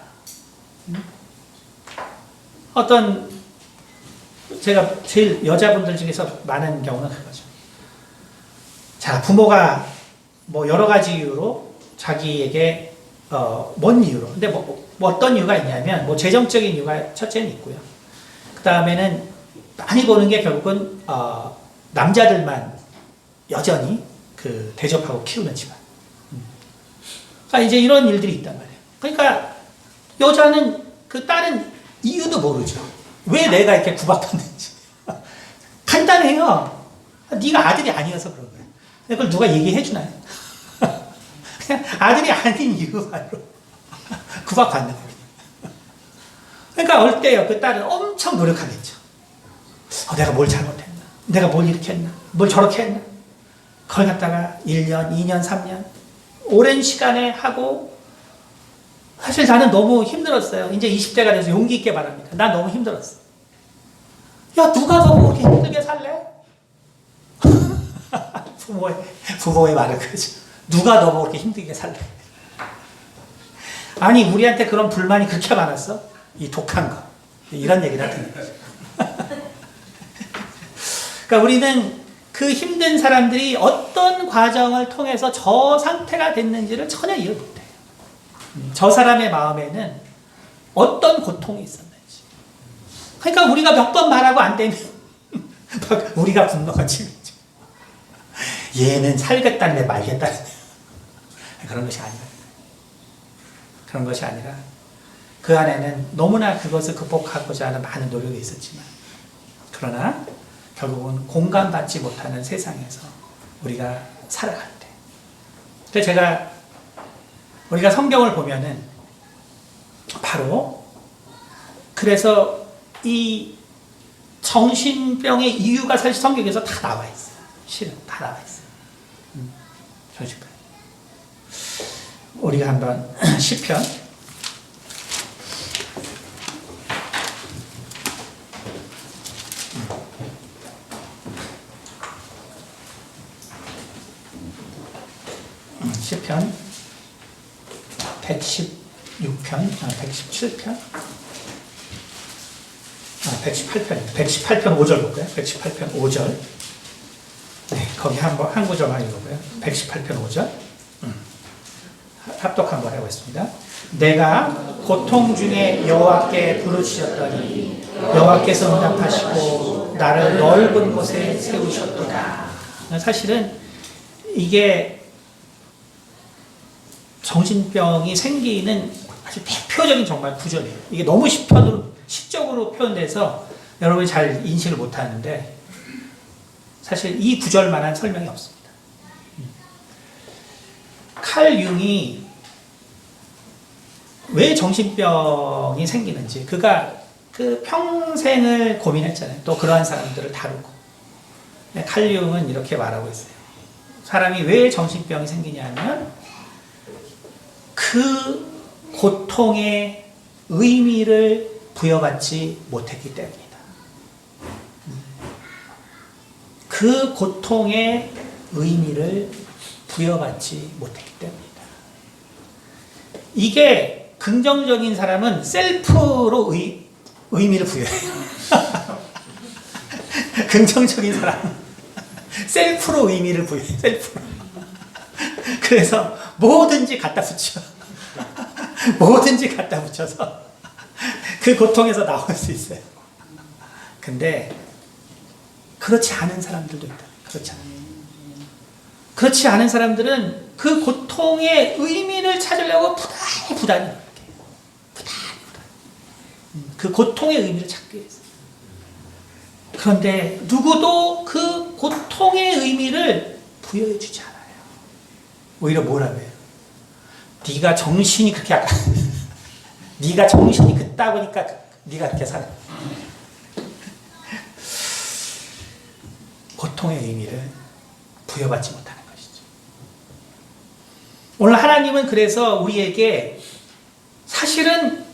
어떤 제가 제일 여자분들 중에서 많은 경우는 그거죠. 자, 부모가 뭐 여러 가지 이유로 자기에게 뭔 이유로 근데 뭐 어떤 이유가 있냐면 뭐 재정적인 이유가 첫째는 있고요. 그 다음에는 많이 보는 게 결국은 남자들만 여전히 그 대접하고 키우는 집안. 그러니까 이제 이런 일들이 있단 말이에요. 그러니까 여자는 그 딸은 이유도 모르죠. 왜 내가 이렇게 구박받는지. 간단해요. 네가 아들이 아니어서 그런 거예요. 그걸 누가 얘기해 주나요? 그냥 아들이 아닌 이유만으로 구박받는 거예요. 그러니까 어때요? 그 딸은 엄청 노력하겠죠. 내가 뭘 잘못했나? 내가 뭘 이렇게 했나? 뭘 저렇게 했나? 그걸 갖다가 1년, 2년, 3년 오랜 시간에 하고 사실 나는 너무 힘들었어요. 이제 20대가 돼서 용기 있게 말합니다. 난 너무 힘들었어. 야, 누가 더 그렇게 힘들게 살래? 부모의 말을 그러죠. 누가 더 그렇게 힘들게 살래? 아니, 우리한테 그런 불만이 그렇게 많았어? 이 독한 거. 이런 얘기를 하는 거죠. 그러니까 우리는 그 힘든 사람들이 어떤 과정을 통해서 저 상태가 됐는지를 전혀 이해를 못해요. 저 사람의 마음에는 어떤 고통이 있었는지. 그러니까 우리가 몇 번 말하고 안 되면 우리가 분노가 치밀죠. 얘는 살겠다는데 말겠다는 그런 것이 아니라 그런 것이 아니라 그 안에는 너무나 그것을 극복하고자 하는 많은 노력이 있었지만 그러나 결국은 공감받지 못하는 세상에서 우리가 살아갈 때. 그래서 우리가 성경을 보면은 바로 그래서 이 정신병의 이유가 사실 성경에서 다 나와 있어요. 실은 다 나와 있어요. 정신병. 우리가 한번 시편 116편, 117편, 118편, 118편 5절 볼까요? 118편 5절. 네, 거기 한 구절만 읽어보요. 118편 5절. 합독 한번 해보겠습니다. 내가 고통 중에 여호와께 부르짖었더니 여호와께서 응답하시고 나를 넓은 곳에 세우셨도다. 사실은 이게 정신병이 생기는 아주 대표적인 정말 구절이에요. 이게 너무 시적으로 표현돼서 여러분이 잘 인식을 못하는데 사실 이 구절만한 설명이 없습니다. 칼 융이 왜 정신병이 생기는지 그가 그 평생을 고민했잖아요. 또 그러한 사람들을 다루고 칼 융은 이렇게 말하고 있어요. 사람이 왜 정신병이 생기냐면 그 고통의 의미를 부여받지 못했기 때문이다. 그 고통의 의미를 부여받지 못했기 때문이다. 이게 긍정적인 사람은 셀프로 의미를 부여해요. 긍정적인 사람은 셀프로 의미를 부여해요. 셀프로. 그래서 뭐든지 갖다 붙여. 뭐든지 갖다 붙여서 그 고통에서 나올 수 있어요. 근데 그렇지 않은 사람들도 있다. 그렇지 않은 사람들은 그 고통의 의미를 찾으려고 부단히 노력해요. 그 고통의 의미를 찾기 위해서. 그런데 누구도 그 고통의 의미를 부여해 주지 않아요. 오히려 뭐라고 해요? 네가 정신이 그렇게 약간 네가 정신이 그따 보니까 네가 그렇게 살아. 고통의 의미를 부여받지 못하는 것이죠. 오늘 하나님은 그래서 우리에게 사실은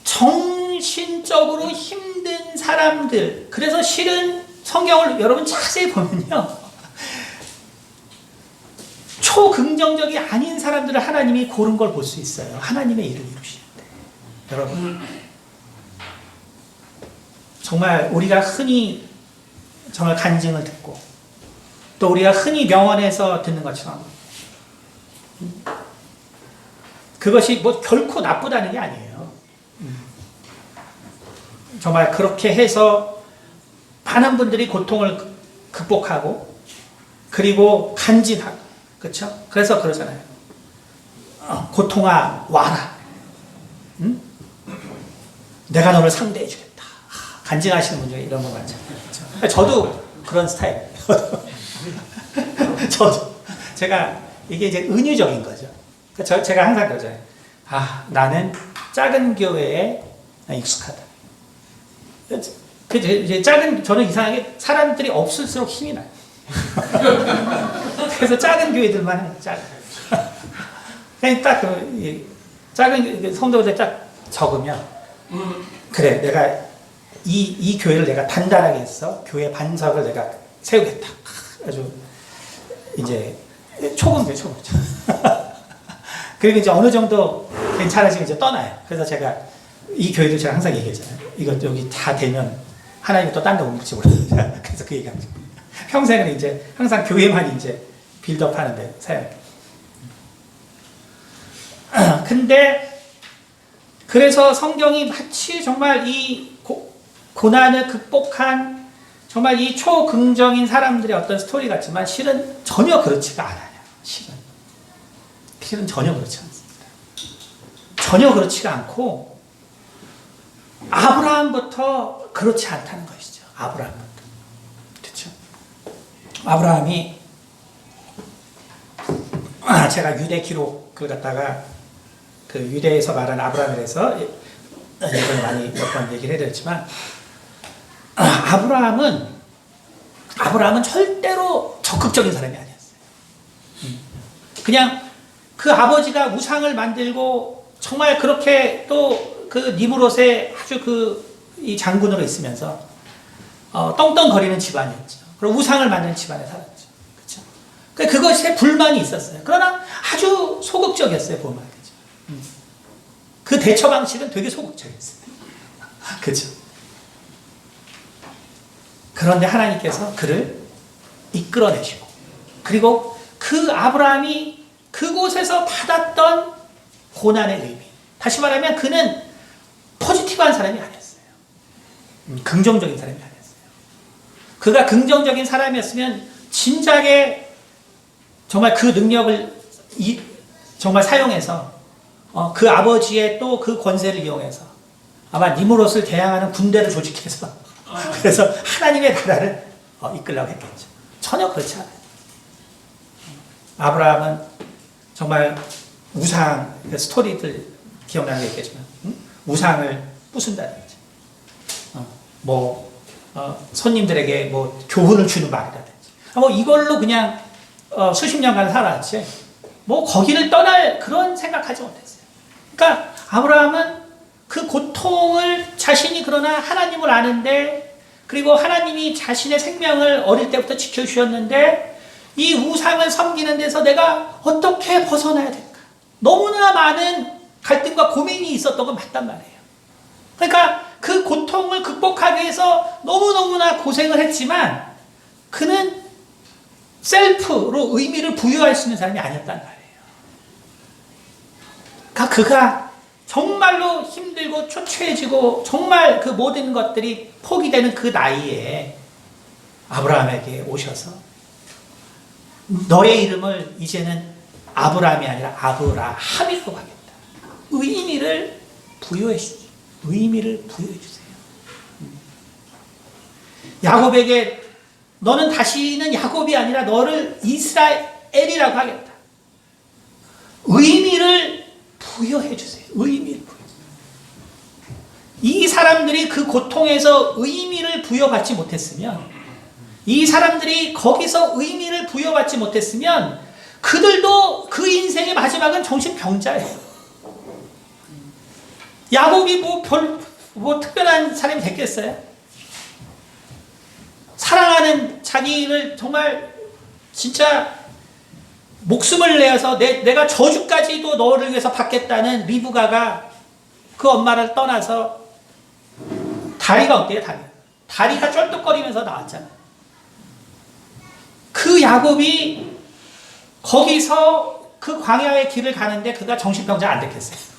정신적으로 힘든 사람들, 그래서 실은 성경을 여러분 자세히 보면요, 초긍정적이 아닌 사람들을 하나님이 고른 걸 볼 수 있어요. 하나님의 일을 이루시는데. 여러분, 정말 우리가 흔히 정말 간증을 듣고 또 우리가 흔히 명언에서 듣는 것처럼 그것이 뭐 결코 나쁘다는 게 아니에요. 정말 그렇게 해서 많은 분들이 고통을 극복하고 그리고 간직하고, 그렇죠? 그래서 그러잖아요. 고통아 와라. 응? 내가 너를 상대해 주겠다. 간증하시는 분 중에 이런 거 많죠. 그렇죠? 저도 그런 스타일이에요. 제가 이게 이제 은유적인 거죠. 제가 항상 그러잖아요. 나는 작은 교회에 익숙하다. 이제 저는 이상하게 사람들이 없을수록 힘이 나요. 그래서 작은 교회들만 해요. 그냥 딱 작은 성도들 딱 적으면 그래, 내가 이 교회를 내가 단단하게 해서 교회 반석을 내가 세우겠다. 아주 이제 초급이죠, 초급. 그리고 이제 어느 정도 괜찮아지면 이제 떠나요. 그래서 제가 이 교회도 제가 항상 얘기했잖아요. 이거 여기 다 되면 하나님이 또 딴 데 옮길지 몰라요. 그래서 그 얘기하죠. 평생은 이제 항상 교회만 이제 빌드업 하는데 사용해요. 근데 그래서 성경이 마치 정말 이 고난을 극복한 정말 이 초긍정인 사람들의 어떤 스토리 같지만 실은 전혀 그렇지가 않아요. 실은 전혀 그렇지 않습니다. 전혀 그렇지가 않고 아브라함부터 그렇지 않다는 것이죠. 아브라함부터. 그렇죠? 아브라함이 제가 유대 기록을 갖다가 그 유대에서 말하는 아브라함에 대해서 예전에 많이 몇 번 얘기를 해드렸지만 아브라함은 절대로 적극적인 사람이 아니었어요. 그냥 그 아버지가 우상을 만들고 정말 그렇게 또 그 니므롯의 아주 이 장군으로 있으면서 떵떵거리는 집안이었죠. 그리고 우상을 만드는 집안에 살았죠. 그렇죠? 그것에 불만이 있었어요. 그러나 아주 소극적이었어요, 보면. 그 대처 방식은 되게 소극적이었어요. 그렇죠? 그런데 하나님께서 그를 이끌어내시고, 그리고 그 아브라함이 그곳에서 받았던 고난의 의미, 다시 말하면 그는 포지티브한 사람이 아니었어요. 긍정적인 사람이 아니었어요. 그가 긍정적인 사람이었으면 진작에 정말 그 능력을 정말 사용해서 그 아버지의 또 그 권세를 이용해서 아마 니므롯을 대항하는 군대를 조직해서 그래서 하나님의 나라를 이끌려고 했겠죠. 전혀 그렇지 않아요. 아브라함은 정말 우상 스토리들 기억나는 게 있겠지만 우상을 부순다든지 손님들에게 뭐 교훈을 주는 말이라든지 이걸로 그냥 수십 년간 살았지. 뭐 거기를 떠날 그런 생각하지 못했어요. 그러니까 아브라함은 그 고통을 자신이 그러나 하나님을 아는데, 그리고 하나님이 자신의 생명을 어릴 때부터 지켜주셨는데 이 우상을 섬기는 데서 내가 어떻게 벗어나야 될까? 너무나 많은 갈등과 고민이 있었던 건 맞단 말이에요. 그러니까 그 고통을 극복하기 위해서 너무너무나 고생을 했지만 그는 셀프로 의미를 부여할 수 있는 사람이 아니었단 말이에요. 그러니까 그가 정말로 힘들고 초췌해지고 정말 그 모든 것들이 포기되는 그 나이에 아브라함에게 오셔서 너의 이름을 이제는 아브라함이 아니라 아브라함이라고 하겠다. 의미를 부여해 주세요. 의미를 부여해 주세요. 야곱에게 너는 다시는 야곱이 아니라 너를 이스라엘이라고 하겠다. 의미를 부여해 주세요. 의미를 부여해 주세요. 이 사람들이 그 고통에서 의미를 부여받지 못했으면, 이 사람들이 거기서 의미를 부여받지 못했으면 그들도 그 인생의 마지막은 정신병자예요. 야곱이 뭐 특별한 사람이 됐겠어요? 사랑하는 자기를 정말 진짜 목숨을 내어서 내가 저주까지도 너를 위해서 받겠다는 리브가가 그 엄마를 떠나서 다리가 어때요? 다리가 쩔뚝거리면서 나왔잖아요. 그 야곱이 거기서 그 광야의 길을 가는데 그가 정신병자 안 됐겠어요?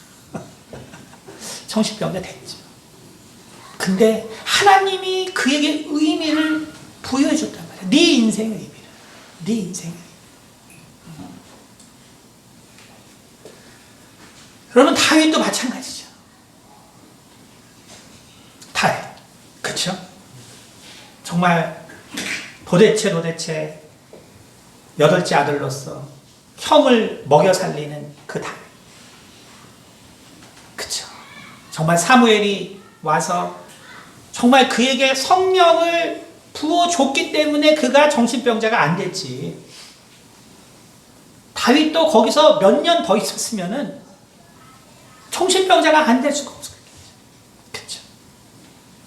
정신병자 됐죠. 근데 하나님이 그에게 의미를 부여해 줬단 말이에요. 네 인생의 의미를. 네 인생의 의미. 여러분, 다윗도 마찬가지죠. 다윗. 그렇죠? 정말 도대체 여덟째 아들로서 형을 먹여 살리는 그 다윗. 그렇죠? 정말 사무엘이 와서 정말 그에게 성령을 부어줬기 때문에 그가 정신병자가 안 됐지. 다윗도 거기서 몇 년 더 있었으면은 정신병자가 안 될 수가 없었겠죠. 그렇죠?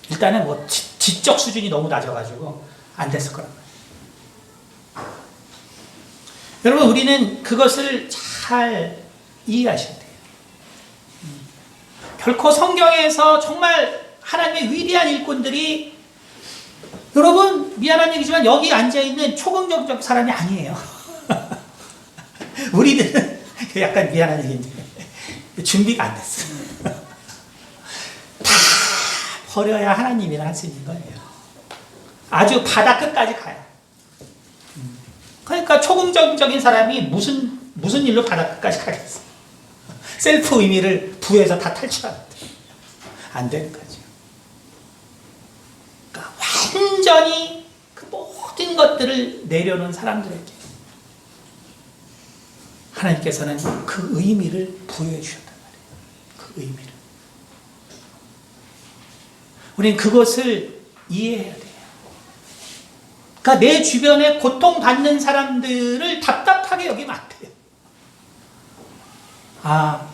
일단은 뭐 지적 수준이 너무 낮아가지고 안 됐을 거란 말이에요. 여러분, 우리는 그것을 잘 이해하셔야 돼요. 결코 성경에서 정말 하나님의 위대한 일꾼들이, 여러분 미안한 얘기지만 여기 앉아있는 초긍정적 사람이 아니에요. 우리들은 약간 미안한 얘기인데 준비가 안 됐어. 다 버려야 하나님이랑 할 수 있는 거예요. 아주 바다 끝까지 가요. 그러니까 초긍정적인 사람이 무슨 일로 바다 끝까지 가겠어. 셀프 의미를 부여해서 다 탈출하는데 안 되는 거죠. 그러니까 완전히 그 모든 것들을 내려놓은 사람들에게 하나님께서는 그 의미를 부여해 주셨단 말이에요. 그 의미를. 우리는 그것을 이해해야 돼요. 그러니까 내 주변에 고통받는 사람들을 답답하게 여기면 안 돼요. 아,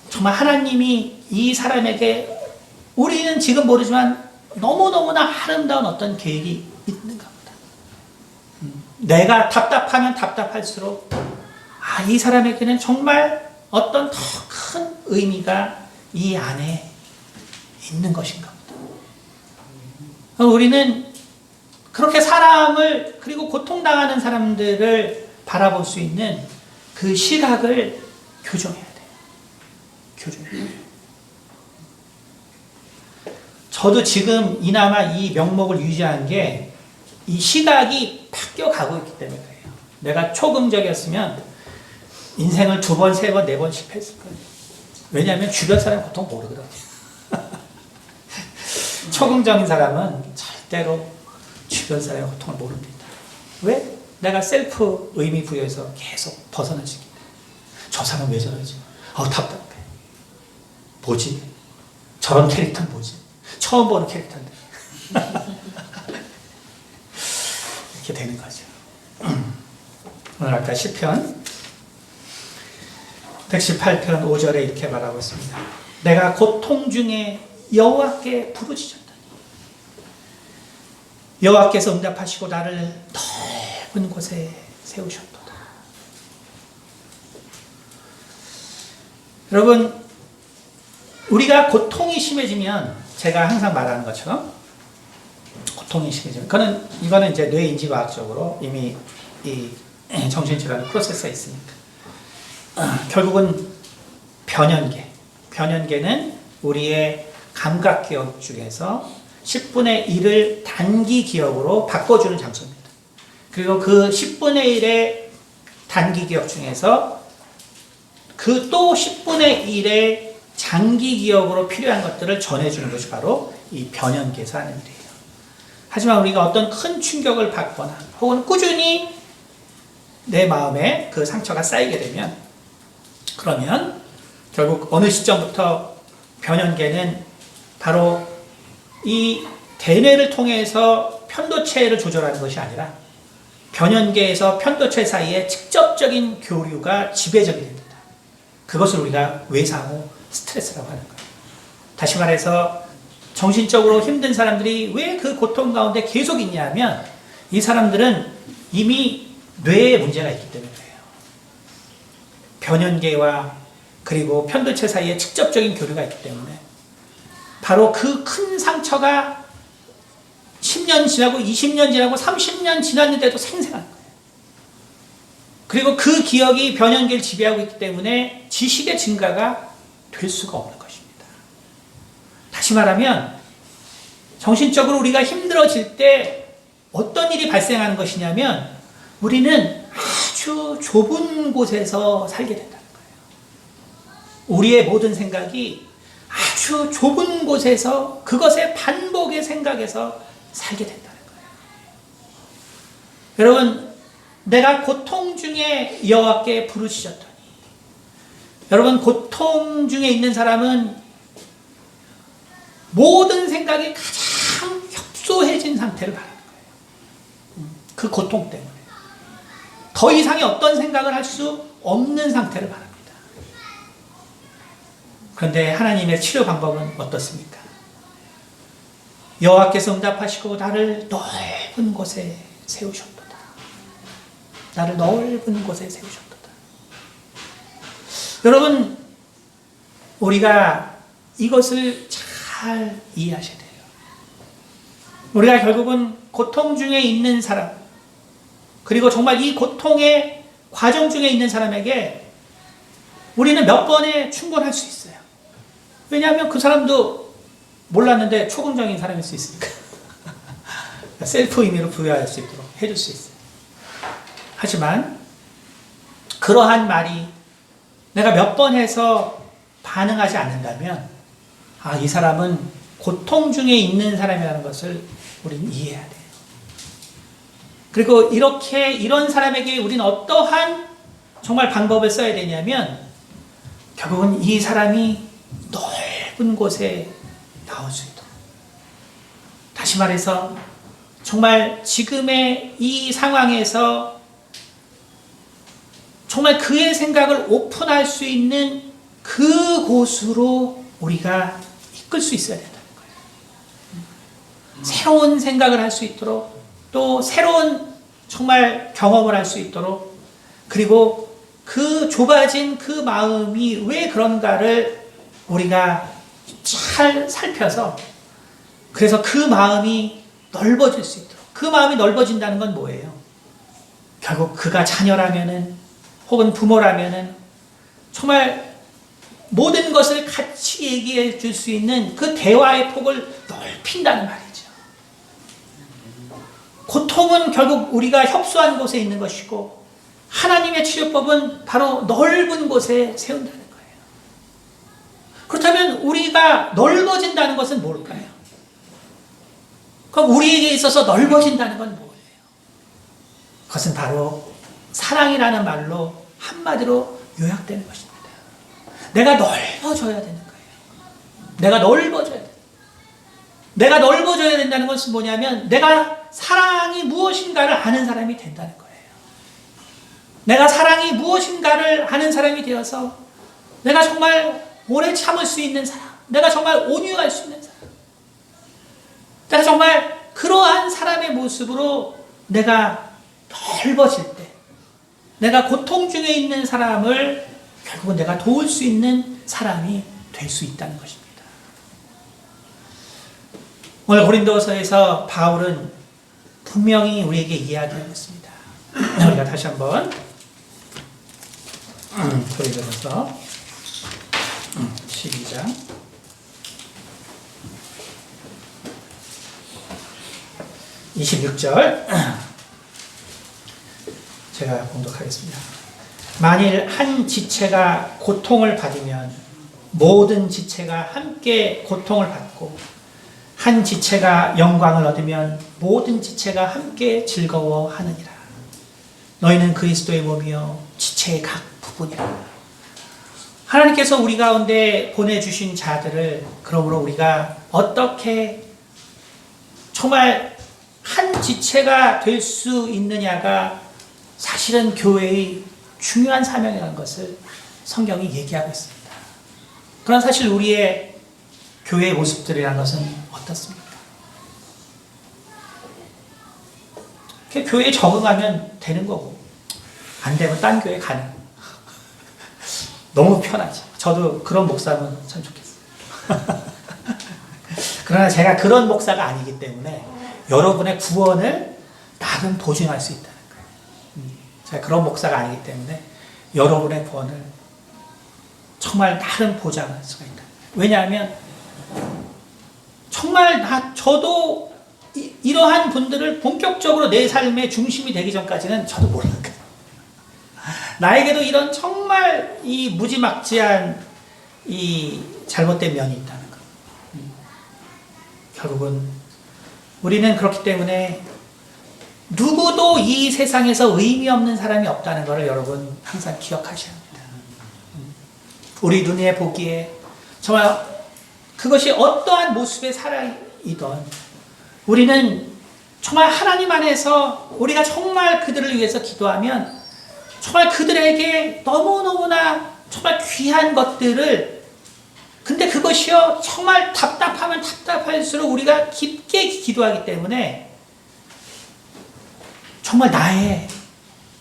정말 하나님이 이 사람에게, 우리는 지금 모르지만 너무너무나 아름다운 어떤 계획이 있는가 보다. 내가 답답하면 답답할수록 이 사람에게는 정말 어떤 더 큰 의미가 이 안에 있는 것인가 보다. 우리는 그렇게 사람을, 그리고 고통당하는 사람들을 바라볼 수 있는 그 시각을 교정해야 돼요. 교정해야 돼요. 저도 지금 이나마 이 명목을 유지한 게 이 시각이 바뀌어가고 있기 때문에 그래요. 내가 초긍정이었으면 인생을 2번, 3번, 4번 실패했을 거예요. 왜냐하면 주변 사람 보통 모르거든요. 초긍정인 사람은 절대로 주변 사람의 고통을 모릅니다. 왜? 내가 셀프 의미 부여해서 계속 벗어날 수 있기 때문에. 저 사람 왜 저러지? 답답해. 뭐지? 저런 캐릭터는 뭐지? 처음 보는 캐릭터인데. 이렇게 되는 거죠. 오늘 아까 시편 118편 5절에 이렇게 말하고 있습니다. 내가 고통 중에 여호와께 부르짖었더니 여호와께서 응답하시고 나를 넓은 곳에 세우셨도다. 여러분, 우리가 고통이 심해지면 제가 항상 말하는 것처럼 고통이 심해지면 이거는 이제 뇌인지과학적으로 이미 이 정신질환의 프로세스가 있으니까 결국은 변연계는 우리의 감각기억 중에서 10분의 1을 단기 기억으로 바꿔주는 장소입니다. 그리고 그 10분의 1의 단기 기억 중에서 그 또 10분의 1의 장기 기억으로 필요한 것들을 전해주는 것이 바로 이 변연계에서 하는 일이에요. 하지만 우리가 어떤 큰 충격을 받거나 혹은 꾸준히 내 마음에 그 상처가 쌓이게 되면 그러면 결국 어느 시점부터 변연계는 바로 이 대뇌를 통해서 편도체를 조절하는 것이 아니라 변연계에서 편도체 사이에 직접적인 교류가 지배적이 됩니다. 그것을 우리가 외상후 스트레스라고 하는 거예요. 다시 말해서 정신적으로 힘든 사람들이 왜 그 고통 가운데 계속 있냐면 이 사람들은 이미 뇌에 문제가 있기 때문에 그래요. 변연계와 그리고 편도체 사이에 직접적인 교류가 있기 때문에 바로 그 큰 상처가 10년 지나고 20년 지나고 30년 지났는데도 생생한 거예요. 그리고 그 기억이 변연계를 지배하고 있기 때문에 지식의 증가가 될 수가 없는 것입니다. 다시 말하면 정신적으로 우리가 힘들어질 때 어떤 일이 발생하는 것이냐면 우리는 아주 좁은 곳에서 살게 된다는 거예요. 우리의 모든 생각이 아주 좁은 곳에서 그것의 반복의 생각에서 살게 된다는 거예요. 여러분, 내가 고통 중에 여호와께 부르짖었더니 여러분, 고통 중에 있는 사람은 모든 생각이 가장 협소해진 상태를 바라는 거예요. 그 고통 때문에 더 이상의 어떤 생각을 할 수 없는 상태를 바랍니다. 그런데 하나님의 치료 방법은 어떻습니까? 여호와께서 응답하시고 나를 넓은 곳에 세우셨도다. 나를 넓은 곳에 세우셨도다. 여러분, 우리가 이것을 잘 이해하셔야 돼요. 우리가 결국은 고통 중에 있는 사람, 그리고 정말 이 고통의 과정 중에 있는 사람에게 우리는 몇 번에 충고할 수 있어요. 왜냐하면 그 사람도 몰랐는데 초긍정인 사람일 수 있으니까. 셀프 의미로 부여할 수 있도록 해줄 수 있어요. 하지만 그러한 말이 내가 몇 번 해서 반응하지 않는다면 이 사람은 고통 중에 있는 사람이라는 것을 우리는 이해해야 돼요. 그리고 이런 사람에게 우리는 어떠한 정말 방법을 써야 되냐면 결국은 이 사람이 넓은 곳에 나올 수 있도록, 다시 말해서 정말 지금의 이 상황에서 정말 그의 생각을 오픈할 수 있는 그곳으로 우리가 이끌 수 있어야 된다는 거예요. 새로운 생각을 할 수 있도록, 또 새로운 정말 경험을 할 수 있도록, 그리고 그 좁아진 그 마음이 왜 그런가를 우리가 잘 살펴서 그래서 그 마음이 넓어질 수 있도록. 그 마음이 넓어진다는 건 뭐예요? 결국 그가 자녀라면은 혹은 부모라면은 정말 모든 것을 같이 얘기해 줄 수 있는 그 대화의 폭을 넓힌다는 말이죠. 고통은 결국 우리가 협소한 곳에 있는 것이고 하나님의 치료법은 바로 넓은 곳에 세운다는 거예요. 그렇다면 우리가 넓어진다는 것은 뭘까요? 그럼 우리에게 있어서 넓어진다는 건 뭐예요? 그것은 바로 사랑이라는 말로 한마디로 요약되는 것입니다. 내가 넓어져야 되는 거예요. 내가 넓어져야 돼. 내가 넓어져야 된다는 것은 뭐냐면 내가 사랑이 무엇인가를 아는 사람이 된다는 거예요. 내가 사랑이 무엇인가를 아는 사람이 되어서 내가 정말 오래 참을 수 있는 사람, 내가 정말 온유할 수 있는 사람, 내가 정말 그러한 사람의 모습으로 내가 넓어질 때 내가 고통 중에 있는 사람을 결국은 내가 도울 수 있는 사람이 될 수 있다는 것입니다. 오늘 고린도서에서 바울은 분명히 우리에게 이야기하고 있습니다. 우리가 다시 한번 고린도서 12장 26절 제가 봉독하겠습니다. 만일 한 지체가 고통을 받으면 모든 지체가 함께 고통을 받고 한 지체가 영광을 얻으면 모든 지체가 함께 즐거워하느니라. 너희는 그리스도의 몸이요 지체의 각 부분이라. 하나님께서 우리 가운데 보내주신 자들을 그러므로 우리가 어떻게 정말 한 지체가 될 수 있느냐가 사실은 교회의 중요한 사명이라는 것을 성경이 얘기하고 있습니다. 그런 사실 우리의 교회의 모습들이라는 것은 어떻습니까? 교회에 적응하면 되는 거고 안 되면 딴 교회 가는 너무 편하지. 저도 그런 목사면 참 좋겠어요. 그러나 제가 그런 목사가 아니기 때문에 여러분의 구원을 나름 보증할 수 있다는 거예요. 제가 그런 목사가 아니기 때문에 여러분의 구원을 정말 나름 보장할 수가 있다. 왜냐하면 정말 저도 이러한 분들을 본격적으로 내 삶의 중심이 되기 전까지는 저도 몰랐거든요. 나에게도 이런 정말 이 무지막지한 이 잘못된 면이 있다는 것. 결국은 우리는 그렇기 때문에 누구도 이 세상에서 의미 없는 사람이 없다는 것을 여러분 항상 기억하셔야 합니다. 우리 눈에 보기에 정말 그것이 어떠한 모습의 사랑이든 우리는 정말 하나님 안에서 우리가 정말 그들을 위해서 기도하면 정말 그들에게 너무너무나 정말 귀한 것들을 근데 그것이요 정말 답답하면 답답할수록 우리가 깊게 기도하기 때문에 정말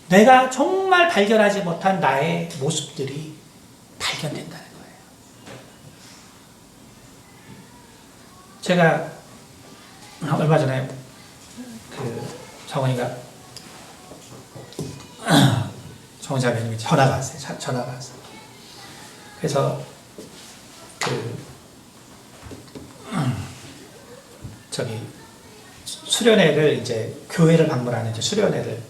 내가 정말 발견하지 못한 나의 모습들이 발견된다는 거예요. 제가 얼마 전에 정원이가 정자매님이 전화가 왔어요. 전화가 왔어요. 그래서 수련회를 이제 교회를 방문하는 이제 수련회를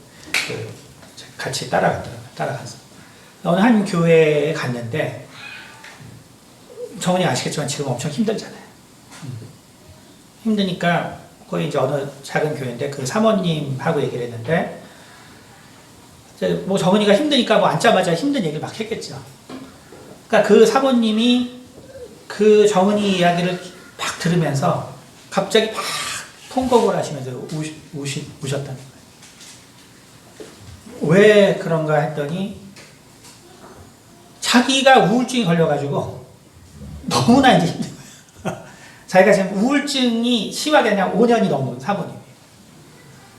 같이 따라갔어. 어느 한 교회에 갔는데 정원이 아시겠지만 지금 엄청 힘들잖아요. 힘드니까 거기 이제 어느 작은 교회인데 그 사모님하고 얘기를 했는데 뭐 정은이가 힘드니까 뭐 앉자마자 힘든 얘기를 막 했겠죠. 그러니까 그 사모님이 그 정은이 이야기를 막 들으면서 갑자기 막 통곡을 하시면서 우셨다는 거예요. 왜 그런가 했더니 자기가 우울증이 걸려가지고 너무나 이제 힘든 거예요. 자기가 지금 우울증이 심하게 그냥 5년이 넘은 사모님이에요.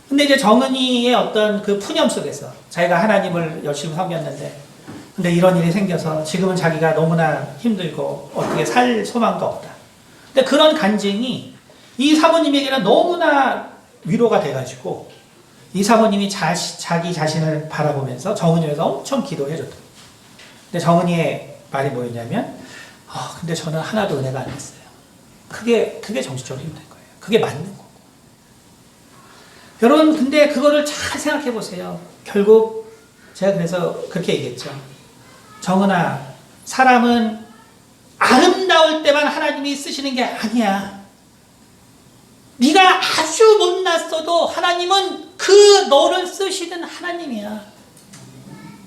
근데 이제 정은이의 어떤 그 푸념 속에서 자기가 하나님을 열심히 섬겼는데 근데 이런 일이 생겨서 지금은 자기가 너무나 힘들고 어떻게 살 소망도 없다. 근데 그런 간증이 이 사모님에게는 너무나 위로가 돼가지고 이 사모님이 자기 자신을 바라보면서 정은이에서 엄청 기도해 줬다. 근데 정은이의 말이 뭐였냐면 근데 저는 하나도 은혜가 안 됐어요. 그게 정신적으로 힘든 거예요. 그게 맞는 거고. 여러분 근데 그거를 잘 생각해 보세요. 결국 제가 그래서 그렇게 얘기했죠. 정은아, 사람은 아름다울 때만 하나님이 쓰시는 게 아니야. 네가 아주 못났어도 하나님은 그 너를 쓰시는 하나님이야.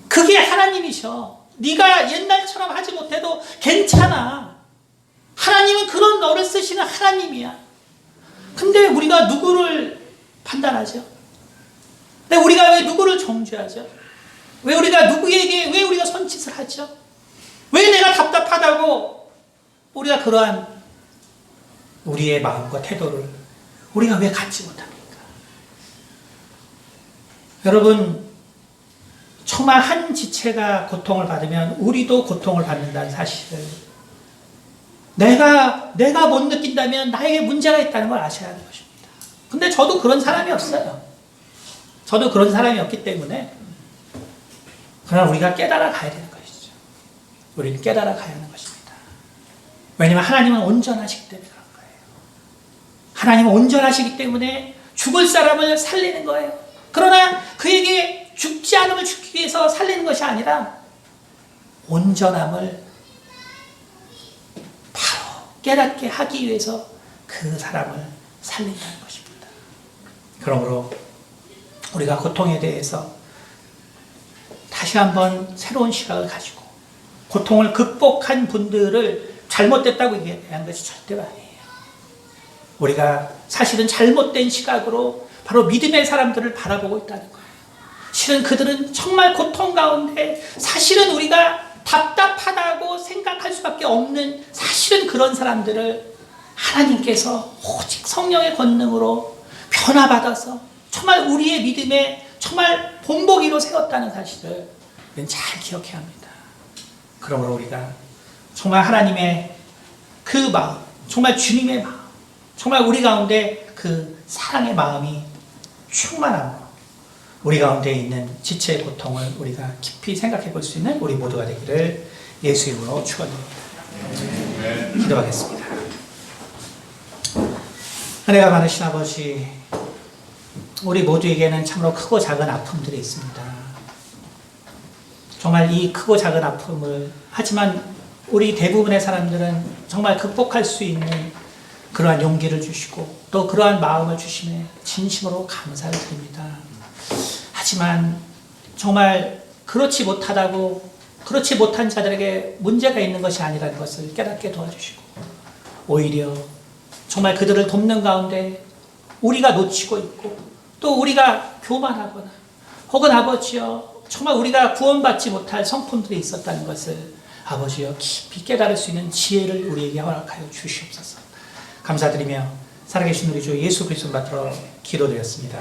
그게 하나님이셔. 네가 옛날처럼 하지 못해도 괜찮아. 하나님은 그런 너를 쓰시는 하나님이야. 근데 우리가 누구를 판단하죠? 근데 우리가 왜 누구를 정죄하죠? 왜 우리가 누구에게 왜 우리가 손짓을 하죠? 왜 내가 답답하다고 우리가 그러한 우리의 마음과 태도를 우리가 왜 갖지 못합니까? 여러분, 정말 한 지체가 고통을 받으면 우리도 고통을 받는다는 사실을 내가 못 느낀다면 나에게 문제가 있다는 걸 아셔야 하는 것입니다. 근데 저도 그런 사람이 없어요. 저도 그런 사람이 없기 때문에 그러나 우리가 깨달아 가야 되는 것이죠. 우리는 깨달아 가야 하는 것입니다. 왜냐하면 하나님은 온전하시기 때문에 그런 거예요. 하나님은 온전하시기 때문에 죽을 사람을 살리는 거예요. 그러나 그에게 죽지 않음을 죽기 위해서 살리는 것이 아니라 온전함을 바로 깨닫게 하기 위해서 그 사람을 살린다는 것입니다. 그러므로 우리가 고통에 대해서 다시 한번 새로운 시각을 가지고 고통을 극복한 분들을 잘못됐다고 얘기하는 것이 절대로 아니에요. 우리가 사실은 잘못된 시각으로 바로 믿음의 사람들을 바라보고 있다는 거예요. 실은 그들은 정말 고통 가운데 사실은 우리가 답답하다고 생각할 수밖에 없는 사실은 그런 사람들을 하나님께서 오직 성령의 권능으로 변화받아서 정말 우리의 믿음에 정말 본보기로 세웠다는 사실을 잘 기억해야 합니다. 그러므로 우리가 정말 하나님의 그 마음, 정말 주님의 마음, 정말 우리 가운데 그 사랑의 마음이 충만함으로 우리 가운데 있는 지체의 고통을 우리가 깊이 생각해 볼 수 있는 우리 모두가 되기를 예수 이름으로 축원드립니다. 기도하겠습니다. 은혜가 많으신 아버지, 우리 모두에게는 참으로 크고 작은 아픔들이 있습니다. 정말 이 크고 작은 아픔을 하지만 우리 대부분의 사람들은 정말 극복할 수 있는 그러한 용기를 주시고 또 그러한 마음을 주심에 진심으로 감사를 드립니다. 하지만 정말 그렇지 못한 자들에게 문제가 있는 것이 아니라는 것을 깨닫게 도와주시고 오히려 정말 그들을 돕는 가운데 우리가 놓치고 있고 또 우리가 교만하거나 혹은 아버지여 정말 우리가 구원받지 못할 성품들이 있었다는 것을 아버지여 깊이 깨달을 수 있는 지혜를 우리에게 허락하여 주시옵소서. 감사드리며 살아계신 우리 주 예수 그리스도 받들어 기도드렸습니다.